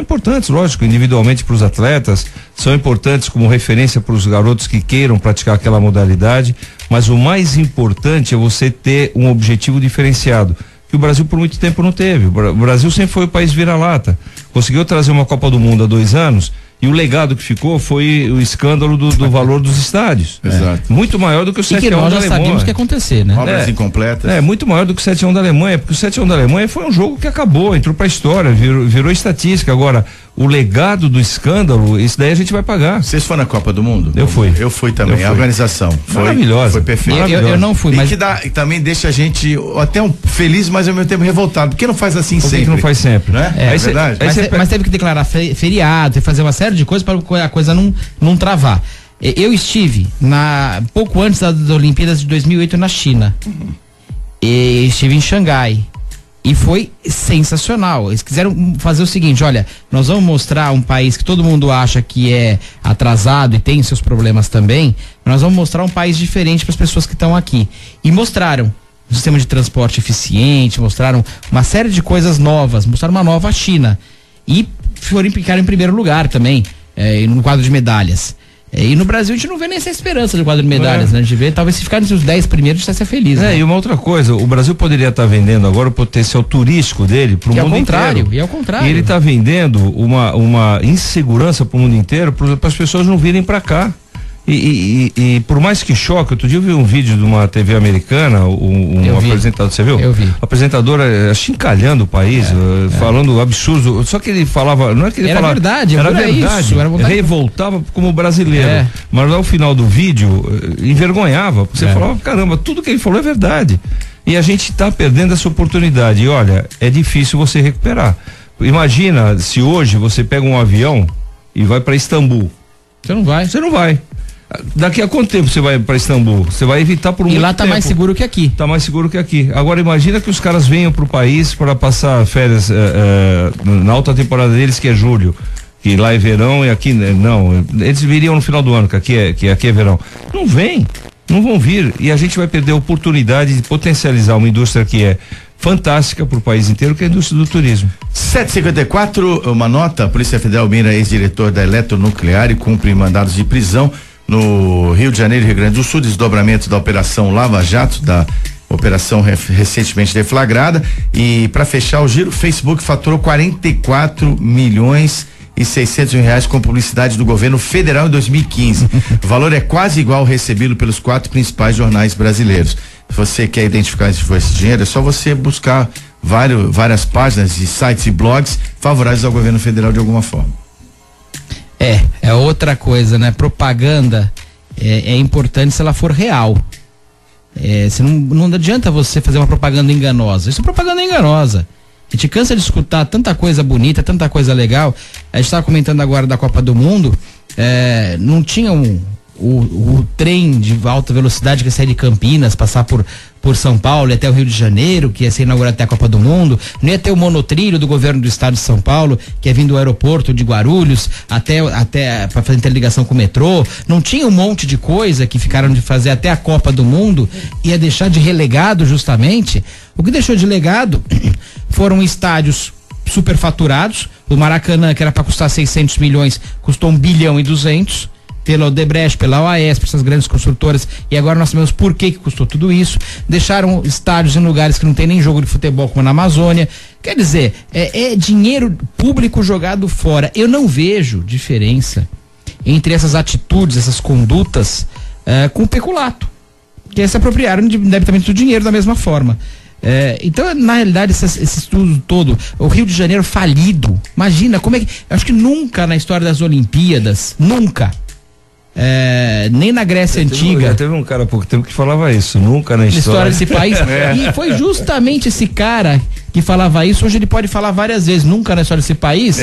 lógico, individualmente para os atletas, são importantes como referência para os garotos que queiram praticar aquela modalidade, mas o mais importante é você ter um objetivo diferenciado, que o Brasil por muito tempo não teve. O Brasil sempre foi o país vira-lata, conseguiu trazer uma Copa do Mundo há 2 anos, e o legado que ficou foi o escândalo do valor dos estádios. Exato. Muito maior do que o 7-1 da Alemanha. Nós já sabíamos que ia acontecer, né? Obras incompletas. Muito maior do que o 7-1 da Alemanha, porque o 7-1 da Alemanha foi um jogo que acabou, entrou pra história, virou estatística. Agora, o legado do escândalo, isso daí a gente vai pagar. Vocês foram na Copa do Mundo? Eu fui. Eu fui também. Eu fui. A organização foi maravilhosa. Foi perfeita. Eu não fui, mas... E também deixa a gente até feliz, mas ao mesmo tempo revoltado. Por que não faz assim sempre? Por que não faz sempre? Né? É verdade. Mas teve que declarar feriado, teve que fazer uma série de coisas para a coisa não travar. Eu estive pouco antes das Olimpíadas de 2008 na China. E estive em Xangai. E foi sensacional. Eles quiseram fazer o seguinte: olha, nós vamos mostrar um país que todo mundo acha que é atrasado e tem seus problemas também. Nós vamos mostrar um país diferente para as pessoas que estão aqui. E mostraram um sistema de transporte eficiente, mostraram uma série de coisas novas, mostraram uma nova China. E ficaram em primeiro lugar também, no quadro de medalhas. E no Brasil a gente não vê nem essa esperança de quadro de medalhas, né? A gente vê, talvez se ficar nos 10 primeiros, a gente vai ser feliz. Né? E uma outra coisa, o Brasil poderia estar vendendo agora o potencial turístico dele pro mundo inteiro. E ao contrário. E ele está vendendo uma insegurança pro mundo inteiro, para as pessoas não virem para cá. E por mais que choque, outro dia eu vi um vídeo de uma TV americana, um apresentador, você viu? Eu vi. Apresentadora achincalhando o país, falando absurdo, só que ele falava, não é que ele falava... Era verdade, isso, revoltava como brasileiro, mas lá no final do vídeo, envergonhava, você falava, caramba, tudo que ele falou é verdade, e a gente está perdendo essa oportunidade, e olha, é difícil você recuperar. Imagina se hoje você pega um avião e vai para Istambul. Você não vai. Daqui a quanto tempo você vai para Istambul? Você vai evitar por muito tempo. E lá tá mais seguro que aqui. Tá mais seguro que aqui. Agora imagina que os caras venham pro país para passar férias na alta temporada deles, que é julho, que lá é verão e aqui não. Eles viriam no final do ano, que aqui é verão. Não vão vir, e a gente vai perder a oportunidade de potencializar uma indústria que é fantástica para o país inteiro, que é a indústria do turismo. 7h54, uma nota: a Polícia Federal mira ex-diretor da Eletronuclear e cumpre mandados de prisão no Rio de Janeiro e Rio Grande do Sul, desdobramento da Operação Lava Jato, da operação recentemente deflagrada. E para fechar o giro, o Facebook faturou 44 milhões e 600 mil reais com publicidade do governo federal em 2015. O valor é quase igual ao recebido pelos 4 principais jornais brasileiros. Se você quer identificar onde foi esse dinheiro, é só você buscar várias páginas de sites e blogs favoráveis ao governo federal de alguma forma. É outra coisa, né? Propaganda é importante se ela for real. Não adianta você fazer uma propaganda enganosa. Isso é propaganda enganosa. A gente cansa de escutar tanta coisa bonita, tanta coisa legal. A gente estava comentando agora da Copa do Mundo. Não tinha o trem de alta velocidade que ia sair de Campinas, passar por São Paulo e até o Rio de Janeiro, que ia ser inaugurado até a Copa do Mundo. Não ia ter o monotrilho do governo do estado de São Paulo, que ia vir do aeroporto de Guarulhos até para fazer interligação com o metrô. Não tinha um monte de coisa que ficaram de fazer até a Copa do Mundo, ia deixar de relegado justamente. O que deixou de legado foram estádios superfaturados. O Maracanã, que era para custar 600 milhões, custou 1,2 bilhão, pela Odebrecht, pela OAS, por essas grandes construtoras, e agora nós sabemos por que custou tudo isso. Deixaram estádios em lugares que não tem nem jogo de futebol, como na Amazônia. Quer dizer, é dinheiro público jogado fora. Eu não vejo diferença entre essas atitudes, essas condutas com o peculato, que é se apropriaram indebitamente do dinheiro da mesma forma. Então, na realidade, esse estudo todo, o Rio de Janeiro falido, imagina como é que, eu acho que nunca na história das Olimpíadas, nem na Grécia Antiga. Já teve um cara há pouco tempo que falava isso, nunca na história desse país. E foi justamente esse cara que falava isso. Hoje ele pode falar várias vezes, nunca na história desse país.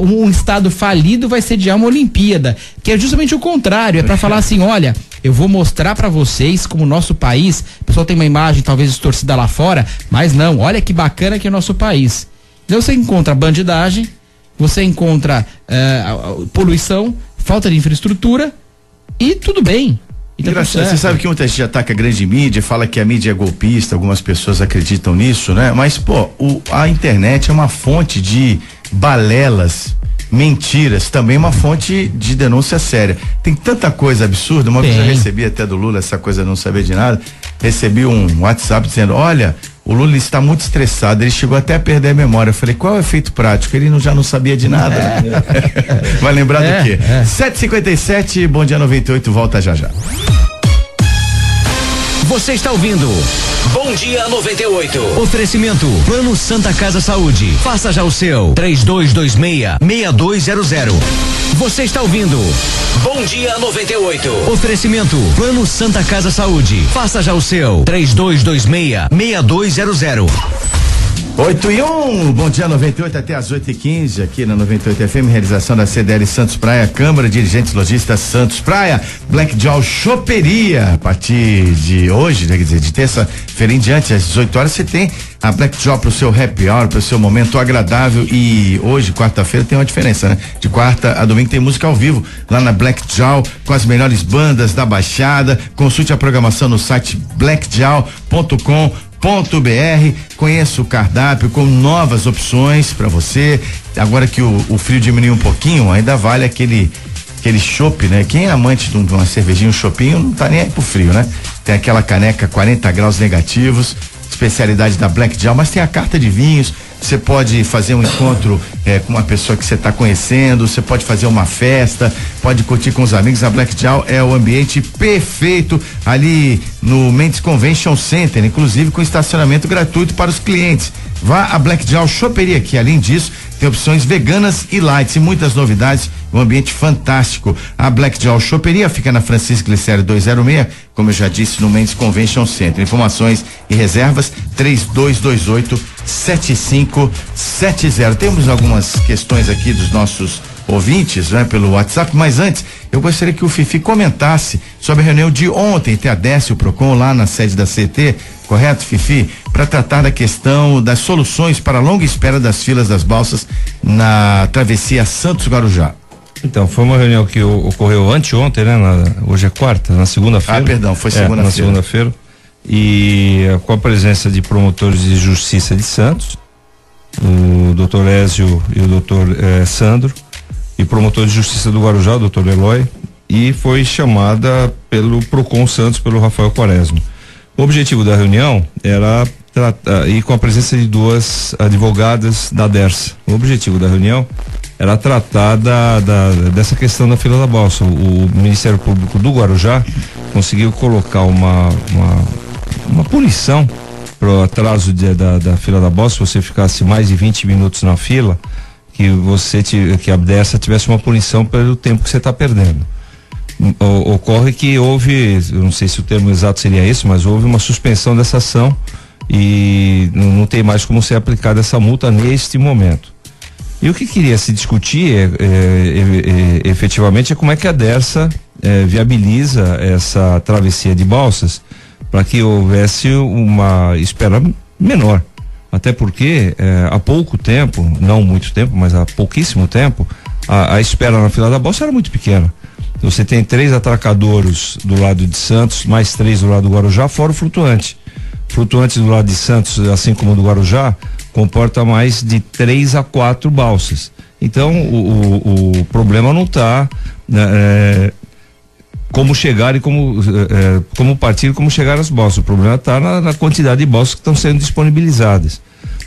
Um estado falido vai sediar uma Olimpíada, que é justamente o contrário, é para falar assim: olha, eu vou mostrar para vocês como o nosso país, o pessoal tem uma imagem talvez distorcida lá fora, mas não, olha que bacana que é o nosso país. Então você encontra bandidagem, você encontra poluição, falta de infraestrutura, e tudo bem. Engraçado, você sabe que muita gente ataca a grande mídia, fala que a mídia é golpista, algumas pessoas acreditam nisso, né? Mas, pô, a internet é uma fonte de balelas, mentiras, também uma fonte de denúncia séria. Tem tanta coisa absurda, uma vez eu recebi até do Lula essa coisa de não saber de nada, recebi um WhatsApp dizendo, olha, o Lula está muito estressado, ele chegou até a perder a memória. Eu falei, qual é o efeito prático? Ele já não sabia de nada. Vai lembrar do quê? 7h57, Bom Dia 98, volta já já. Você está ouvindo Bom Dia 98. Oferecimento Plano Santa Casa Saúde. Faça já o seu 3226-6200. Você está ouvindo Bom Dia 98. Oferecimento Plano Santa Casa Saúde. Faça já o seu 3226-6200. 8h01, Bom Dia 98 até as 8h15 aqui na 98 FM, realização da CDL Santos Praia, Câmara Dirigentes Lojistas Santos Praia, Black Jaw Choperia. A partir de hoje, quer dizer, de terça-feira em diante, às 18 horas, você tem a Black Jaw pro seu happy hour, pro seu momento agradável. E hoje, quarta-feira, tem uma diferença, né? De quarta a domingo tem música ao vivo lá na Black Jaw, com as melhores bandas da Baixada. Consulte a programação no site blackjaw.com.br. Conheça o cardápio com novas opções para você. Agora que o frio diminuiu um pouquinho, ainda vale aquele chopp, né? Quem é amante de uma cervejinha, um choppinho, não tá nem aí pro frio, né? Tem aquela caneca 40 graus negativos, especialidade da Black Jaw, mas tem a carta de vinhos. Você pode fazer um encontro com uma pessoa que você está conhecendo, você pode fazer uma festa, pode curtir com os amigos. A Black Jaw é o ambiente perfeito ali no Mendes Convention Center, inclusive com estacionamento gratuito para os clientes. Vá à Black Jaw Choperia, que além disso tem opções veganas e light e muitas novidades, um ambiente fantástico. A Black Jaw Choperia fica na Francisco Glicério 206, como eu já disse, no Mendes Convention Center. Informações e reservas 3228-7570. Temos algumas questões aqui dos nossos ouvintes, né, pelo WhatsApp, mas antes eu gostaria que o Fifi comentasse sobre a reunião de ontem, tem a Décio Procon lá na sede da CT, correto, Fifi? Para tratar da questão das soluções para a longa espera das filas das balsas na travessia Santos-Guarujá. Então, foi uma reunião que ocorreu anteontem, né? Hoje é quarta, na segunda-feira. Ah, perdão, foi segunda-feira. Na segunda-feira. E com a presença de promotores de justiça de Santos, o doutor Ézio e o doutor Sandro, e promotor de justiça do Guarujá, o doutor Eloy, e foi chamada pelo Procon Santos, pelo Rafael Quaresma. O objetivo da reunião era tratar, e com a presença de duas advogadas da DERSA, o objetivo da reunião era tratar dessa questão da fila da balsa. O Ministério Público do Guarujá conseguiu colocar uma punição pro atraso da fila da balsa. Se você ficasse mais de 20 minutos na fila, que a DERSA tivesse uma punição pelo tempo que você está perdendo. Ocorre que houve, eu não sei se o termo exato seria esse, mas houve uma suspensão dessa ação e não tem mais como ser aplicada essa multa neste momento. E o que queria se discutir efetivamente é como é que a DERSA viabiliza essa travessia de balsas para que houvesse uma espera menor. Até porque há pouco tempo, não muito tempo, mas há pouquíssimo tempo, a espera na fila da balsa era muito pequena. Você tem 3 atracadouros do lado de Santos, mais 3 do lado do Guarujá, fora o flutuante. Flutuante do lado de Santos, assim como do Guarujá, comporta mais de 3 a 4 balsas. Então, o problema não está como chegar e como partir, como chegar às balsas. O problema está na quantidade de balsas que estão sendo disponibilizadas.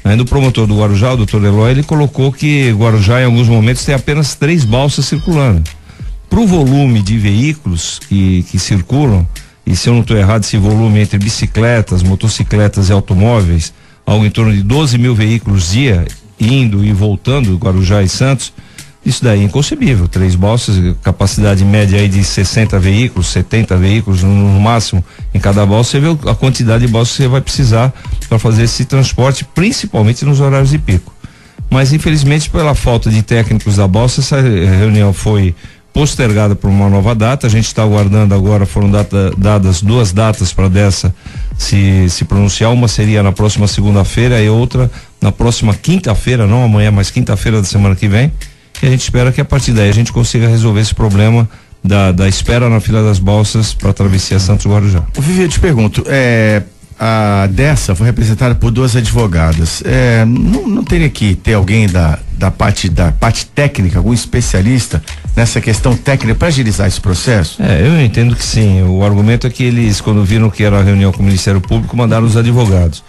Ainda o promotor do Guarujá, o doutor Eloy, ele colocou que Guarujá, em alguns momentos, tem apenas 3 balsas circulando. Para o volume de veículos que circulam, e se eu não estou errado, esse volume entre bicicletas, motocicletas e automóveis, algo em torno de 12 mil veículos dia, indo e voltando, Guarujá e Santos, isso daí é inconcebível. 3 balsas, capacidade média aí de 60 veículos, 70 veículos no máximo em cada balsa. Você vê a quantidade de balsas que você vai precisar para fazer esse transporte, principalmente nos horários de pico. Mas infelizmente, pela falta de técnicos da balsa, essa reunião foi postergada por uma nova data. A gente está aguardando agora, foram dadas 2 datas para dessa se pronunciar. Uma seria na próxima segunda-feira e outra na próxima quinta-feira, não amanhã, mas quinta-feira da semana que vem. E a gente espera que a partir daí a gente consiga resolver esse problema da espera na fila das balsas para a travessia Santos Guarujá. O Vivi, eu te pergunto, a dessa foi representada por 2 advogadas. Não teria que ter alguém da parte técnica, algum especialista nessa questão técnica para agilizar esse processo? Eu entendo que sim. O argumento é que eles, quando viram que era a reunião com o Ministério Público, mandaram os advogados.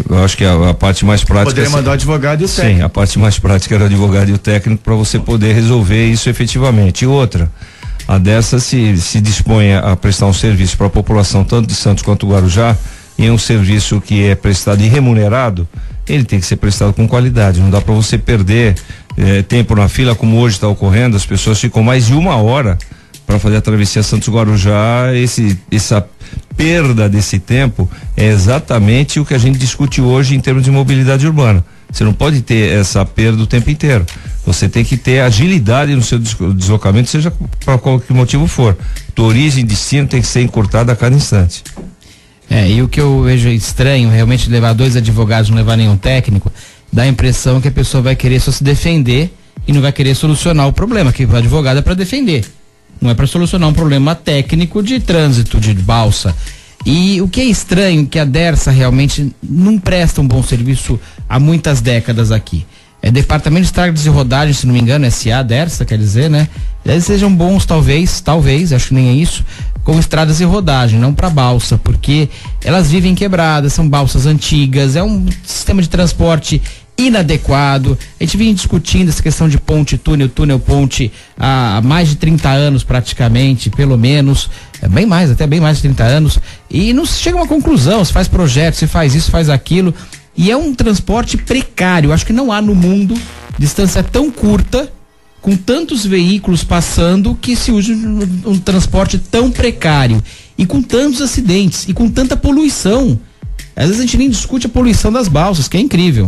Eu acho que a parte mais prática. Poderia mandar o advogado e o técnico. Sim, a parte mais prática era o advogado e o técnico para você poder resolver isso efetivamente. E outra, a dessa se dispõe a prestar um serviço para a população, tanto de Santos quanto Guarujá, e é um serviço que é prestado e remunerado, ele tem que ser prestado com qualidade. Não dá para você perder tempo na fila, como hoje está ocorrendo. As pessoas ficam mais de 1 hora para fazer a travessia Santos Guarujá. Essa perda desse tempo é exatamente o que a gente discute hoje em termos de mobilidade urbana. Você não pode ter essa perda o tempo inteiro. Você tem que ter agilidade no seu deslocamento, seja para qualquer motivo for. Tua origem e destino tem que ser encurtada a cada instante. E o que eu vejo estranho, realmente levar 2 advogados, não levar nenhum técnico, dá a impressão que a pessoa vai querer só se defender e não vai querer solucionar o problema, que o advogado é para defender, não é para solucionar um problema técnico de trânsito, de balsa. E o que é estranho, que a Dersa realmente não presta um bom serviço há muitas décadas aqui. Departamento de Estradas e Rodagens, se não me engano, SA, Dersa, quer dizer, né? Eles sejam bons, talvez, acho que nem é isso, com estradas e rodagem, não para balsa, porque elas vivem quebradas, são balsas antigas, é um sistema de transporte inadequado. A gente vinha discutindo essa questão de ponte, túnel, ponte há mais de 30 anos praticamente, pelo menos, bem mais de 30 anos, e não se chega a uma conclusão, se faz projeto, se faz isso, faz aquilo, e é um transporte precário. Acho que não há no mundo distância tão curta, com tantos veículos passando, que se use um transporte tão precário e com tantos acidentes e com tanta poluição. Às vezes a gente nem discute a poluição das balsas, que é incrível.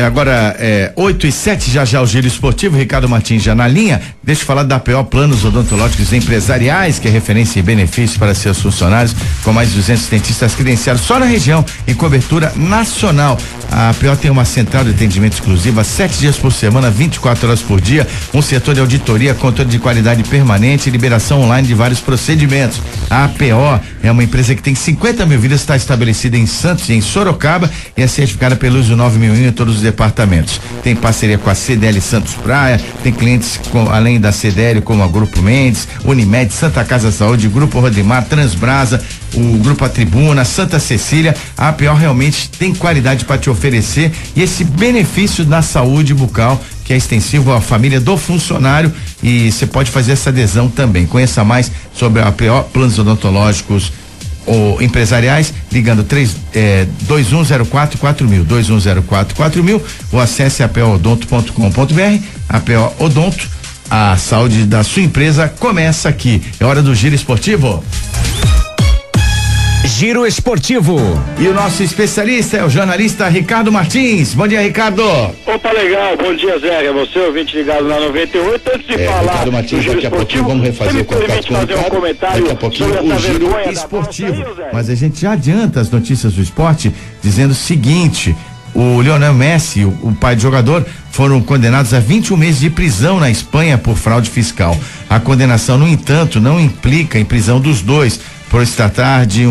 Agora, 8:07, já o Giro Esportivo, Ricardo Martins já na linha. Deixa eu falar da APO Planos Odontológicos Empresariais, que é referência em benefícios para seus funcionários, com mais de 200 dentistas credenciados só na região, em cobertura nacional. A APO tem uma central de atendimento exclusiva, 7 dias por semana, 24 horas por dia, um setor de auditoria, controle de qualidade permanente e liberação online de vários procedimentos. A APO é uma empresa que tem 50 mil vidas, está estabelecida em Santos e em Sorocaba e é certificada pelo ISO 9001 em todos os departamentos. Tem parceria com a CDL Santos Praia, tem clientes além da CDL como a Grupo Mendes, Unimed, Santa Casa Saúde, Grupo Rodimar, Transbrasa, o Grupo A Tribuna, Santa Cecília. A APO realmente tem qualidade para te oferecer e esse benefício na saúde bucal, que é extensivo à família do funcionário, e você pode fazer essa adesão também. Conheça mais sobre a APO Planos Odontológicos ou empresariais, ligando 2104-4000, 2104-4000, ou acesse apoodonto.com.br. APO Odonto, a saúde da sua empresa começa aqui. É hora do Giro Esportivo. Giro Esportivo. E o nosso especialista é o jornalista Ricardo Martins. Bom dia, Ricardo. Opa, legal. Bom dia, Zé. É você, ouvinte ligado na 98. Antes de falar Ricardo Martins, do Giro daqui a pouquinho vamos refazer o contato com o Ricardo. Um comentário daqui a pouquinho sobre o essa Giro vergonha Esportivo. Da balsa aí, mas a gente já adianta as notícias do esporte dizendo o seguinte: o Lionel Messi, o pai do jogador, foram condenados a 21 meses de prisão na Espanha por fraude fiscal. A condenação, no entanto, não implica em prisão dos dois, por se tratar de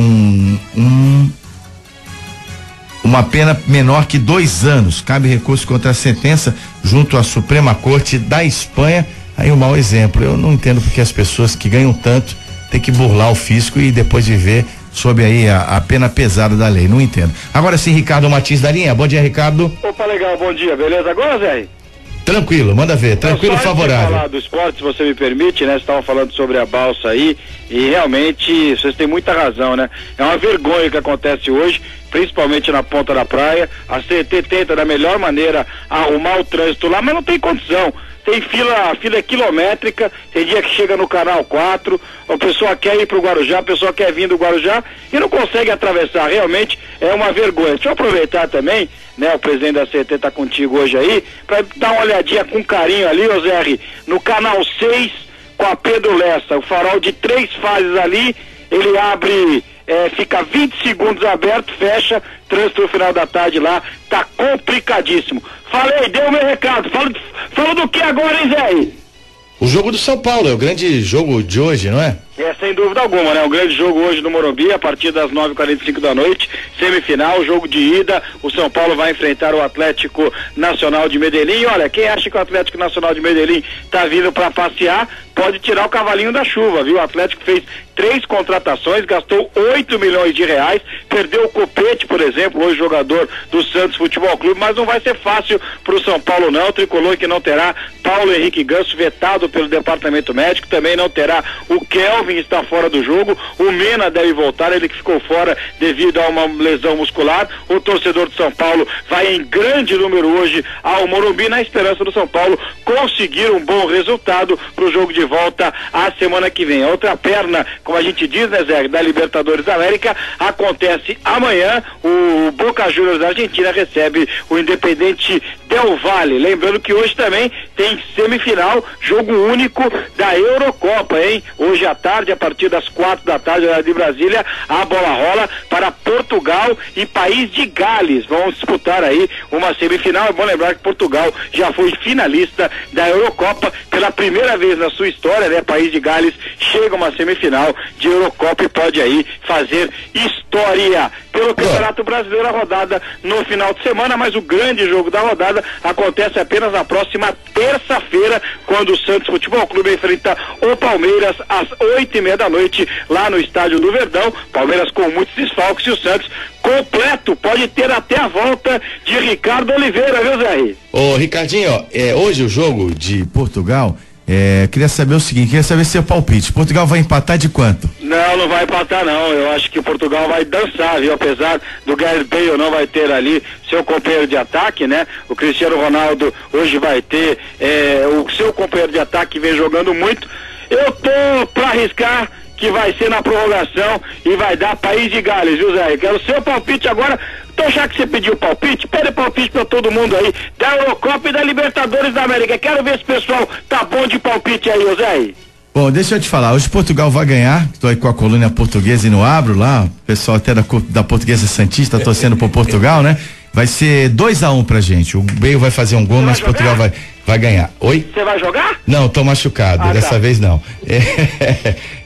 uma pena menor que 2 anos. Cabe recurso contra a sentença junto à Suprema Corte da Espanha. Aí um mau exemplo. Eu não entendo porque as pessoas que ganham tanto têm que burlar o fisco e depois viver sob aí a pena pesada da lei. Não entendo. Agora sim, Ricardo Martins da linha. Bom dia, Ricardo. Opa, legal. Bom dia. Beleza agora, Zé? Tranquilo, manda ver, tranquilo, favorável. Falar do esporte, se você me permite, né? Vocês estavam falando sobre a balsa aí, e realmente vocês têm muita razão, né? É uma vergonha o que acontece hoje, principalmente na ponta da praia. A CET tenta da melhor maneira arrumar o trânsito lá, mas não tem condição. Tem fila é quilométrica, tem dia que chega no canal 4, a pessoa quer ir pro Guarujá, a pessoa quer vir do Guarujá e não consegue atravessar. Realmente é uma vergonha. Deixa eu aproveitar também, né? O presidente da CET tá contigo hoje aí, pra dar uma olhadinha com carinho ali, ô Zé, no canal 6 com a Pedro Lessa, o farol de 3 fases ali, ele abre, fica 20 segundos aberto, fecha, trânsito no final da tarde lá, tá complicadíssimo. Falei, deu o meu recado. Fala do que agora, hein, Zé? O jogo do São Paulo é o grande jogo de hoje, não é? É, sem dúvida alguma, né? Um grande jogo hoje no Morumbi, a partir das 9h45 da noite, semifinal, jogo de ida. O São Paulo vai enfrentar o Atlético Nacional de Medellín. Olha, quem acha que o Atlético Nacional de Medellín tá vindo para passear, pode tirar o cavalinho da chuva, viu? O Atlético fez 3 contratações, gastou 8 milhões de reais, perdeu o Copete, por exemplo, hoje jogador do Santos Futebol Clube, mas não vai ser fácil pro São Paulo não. O tricolor que não terá Paulo Henrique Ganso, vetado pelo departamento médico, também não terá o Kelvin, está fora do jogo, o Mena deve voltar, ele que ficou fora devido a uma lesão muscular. O torcedor de São Paulo vai em grande número hoje ao Morumbi, na esperança do São Paulo conseguir um bom resultado pro jogo de volta a semana que vem. A outra perna, como a gente diz, né, Zé, da Libertadores da América, acontece amanhã. O Boca Juniors da Argentina recebe o Independente Del Valle. Lembrando que hoje também tem semifinal, jogo único da Eurocopa, hein? Hoje à tarde, a partir das 4 da tarde, de Brasília, a bola rola para Portugal e País de Gales. Vão disputar aí uma semifinal. É bom lembrar que Portugal já foi finalista da Eurocopa pela primeira vez na sua história, né? País de Gales chega a uma semifinal de Eurocopa e pode aí fazer história pelo Campeonato Brasileiro, a rodada no final de semana, mas o grande jogo da rodada acontece apenas na próxima terça-feira, quando o Santos Futebol Clube enfrenta o Palmeiras às 8h30 da noite, lá no estádio do Verdão. Palmeiras com muitos desfalques e o Santos completo, pode ter até a volta de Ricardo Oliveira, viu, Zé? Ô, Ricardinho, ó, hoje o jogo de Portugal, queria saber o seguinte, queria saber seu palpite. Portugal vai empatar de quanto? Não vai empatar não, eu acho que Portugal vai dançar, viu? Apesar do Gareth Bale não vai ter ali seu companheiro de ataque, né? O Cristiano Ronaldo hoje vai ter o seu companheiro de ataque que vem jogando muito. Eu tô pra arriscar que vai ser na prorrogação e vai dar País de Gales, viu, Zé? Quero o seu palpite agora. Então, já que você pediu palpite, pede palpite pra todo mundo aí, da Eurocopa e da Libertadores da América. Quero ver se o pessoal tá bom de palpite aí, ô Zé. Bom, deixa eu te falar, hoje Portugal vai ganhar, estou aí com a coluna portuguesa e não abro lá, o pessoal até da Portuguesa Santista torcendo por Portugal, né? Vai ser 2-1 pra gente, o Bale vai fazer um gol, mas Portugal vai ganhar. Oi? Você vai jogar? Não, tô machucado, dessa vez não.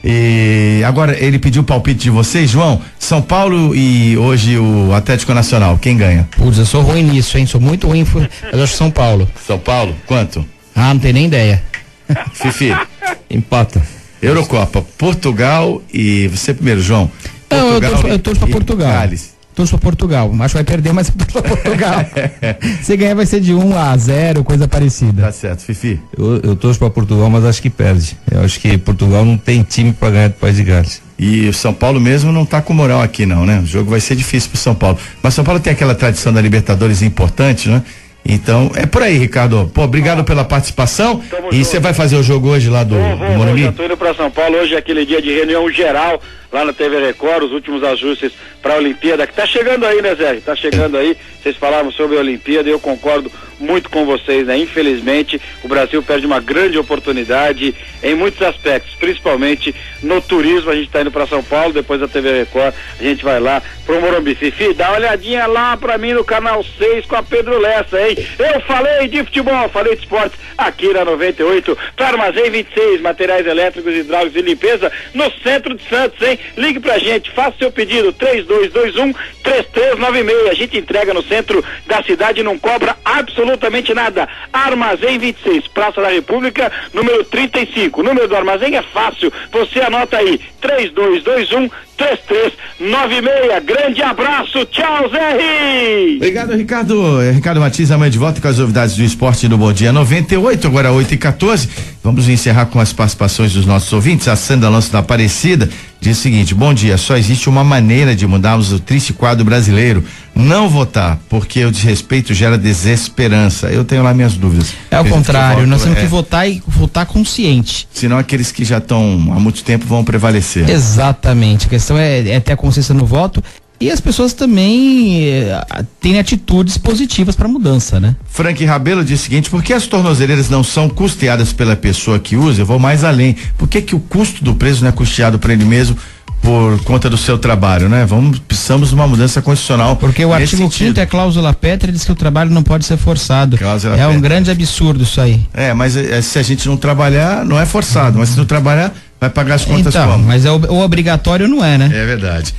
E agora, ele pediu o palpite de vocês, João, São Paulo e hoje o Atlético Nacional, quem ganha? Putz, eu sou ruim nisso, hein? Sou muito ruim, mas eu acho São Paulo. São Paulo, quanto? Ah, não tenho nem ideia. Fifi. Empata. Eurocopa, Portugal e você primeiro, João. Não, eu torço pra Portugal. Gales. Torço pra Portugal. Acho que vai perder, mas eu torço pra Portugal. Se ganhar vai ser de 1-0, coisa parecida. Tá certo, Fifi. Eu torço pra Portugal, mas acho que perde. Eu acho que Portugal não tem time pra ganhar do País de Gales. E o São Paulo mesmo não tá com moral aqui não, né? O jogo vai ser difícil pro São Paulo. Mas São Paulo tem aquela tradição da Libertadores importante, né? Então, é por aí, Ricardo. Pô, obrigado pela participação. E você vai fazer o jogo hoje lá do Morumbi? Eu tô indo pra São Paulo, hoje é aquele dia de reunião geral lá na TV Record, os últimos ajustes para a Olimpíada, que tá chegando aí, né, Zé? Tá chegando aí, vocês falaram sobre a Olimpíada e eu concordo muito com vocês, né? Infelizmente, o Brasil perde uma grande oportunidade em muitos aspectos, principalmente no turismo. A gente tá indo para São Paulo, depois da TV Record, a gente vai lá pro Morumbi. Fifi, dá uma olhadinha lá pra mim no canal 6 com a Pedro Lessa, hein? Eu falei de futebol, falei de esportes aqui na 98, para Armazém 26, materiais elétricos, hidráulicos e limpeza, no centro de Santos, hein? Ligue pra gente, faça seu pedido, 3221-3396, a gente entrega no centro da cidade e não cobra absolutamente nada. Armazém 26, Praça da República, número 35. O número do armazém é fácil, você anota aí, 3221-3396. Grande abraço, tchau, Zé. Obrigado, Ricardo. Ricardo Matias, amanhã de volta com as novidades do esporte no Bom Dia 98, agora 8h14. Vamos encerrar com as participações dos nossos ouvintes. A Sandra Alonso da Aparecida diz o seguinte: bom dia, só existe uma maneira de mudarmos o triste quadro brasileiro, não votar, porque o desrespeito gera desesperança. Eu tenho lá minhas dúvidas. É o contrário, nós temos que votar e votar consciente. Senão aqueles que já estão há muito tempo vão prevalecer. Exatamente, a questão é ter a consciência no voto. E as pessoas também têm atitudes positivas para a mudança, né? Frank Rabelo diz o seguinte: por que as tornozeleiras não são custeadas pela pessoa que usa? Eu vou mais além. Por que o custo do preço não é custeado por ele mesmo, por conta do seu trabalho, né? Precisamos de uma mudança constitucional. Porque o artigo 5º é cláusula pétrea, diz que o trabalho não pode ser forçado. É um grande absurdo isso aí. Mas se a gente não trabalhar, não é forçado, mas se não trabalhar, vai pagar as contas como? Mas o obrigatório não é, né? É verdade.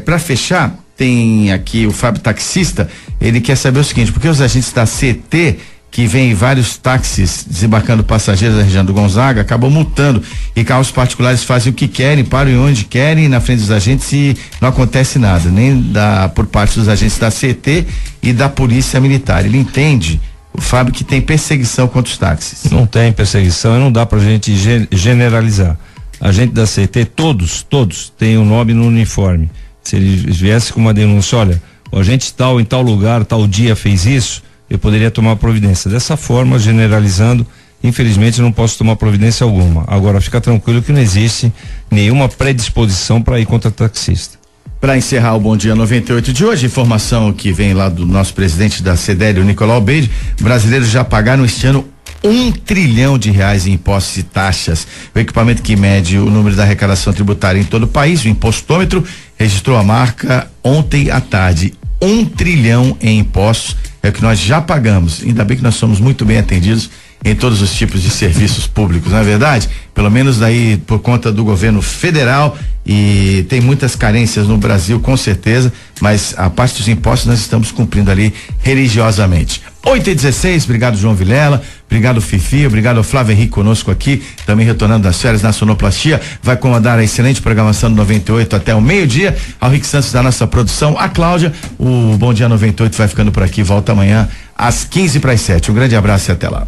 Para fechar, tem aqui o Fábio Taxista, ele quer saber o seguinte, porque os agentes da CT, que vem vários táxis desembarcando passageiros da região do Gonzaga, acabam multando e carros particulares fazem o que querem, param onde querem na frente dos agentes e não acontece nada, nem por parte dos agentes da CT e da Polícia Militar. Ele entende, o Fábio, que tem perseguição contra os táxis. Não tem perseguição e não dá pra gente generalizar. A gente da CT, todos têm um nome no uniforme. Se ele viesse com uma denúncia, olha, o agente tal em tal lugar, tal dia fez isso, eu poderia tomar providência. Dessa forma, generalizando, infelizmente não posso tomar providência alguma. Agora, fica tranquilo que não existe nenhuma predisposição para ir contra taxista. Para encerrar o Bom Dia 98 de hoje, informação que vem lá do nosso presidente da CDL, o Nicolau Beide, brasileiros já pagaram este ano R$1 trilhão em impostos e taxas. O equipamento que mede o número da arrecadação tributária em todo o país, o impostômetro, registrou a marca ontem à tarde. R$1 trilhão em impostos é o que nós já pagamos. Ainda bem que nós somos muito bem atendidos em todos os tipos de serviços públicos, não é verdade? Pelo menos daí por conta do governo federal, e tem muitas carências no Brasil, com certeza, mas a parte dos impostos nós estamos cumprindo ali religiosamente. 8h16, obrigado João Vilela, obrigado Fifi, obrigado ao Flávio Henrique conosco aqui, também retornando das férias na sonoplastia, vai comandar a excelente programação do 98 até o meio-dia, ao Rick Santos da nossa produção, a Cláudia, o Bom Dia 98 vai ficando por aqui, volta amanhã às 6:45. Um grande abraço e até lá.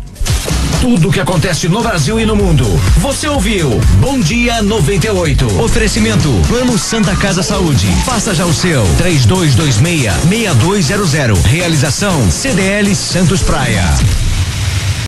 Tudo o que acontece no Brasil e no mundo. Você ouviu Bom Dia 98. Oferecimento Plano Santa Casa Saúde. Faça já o seu. 3226-6200. Realização CDL Santos Praia.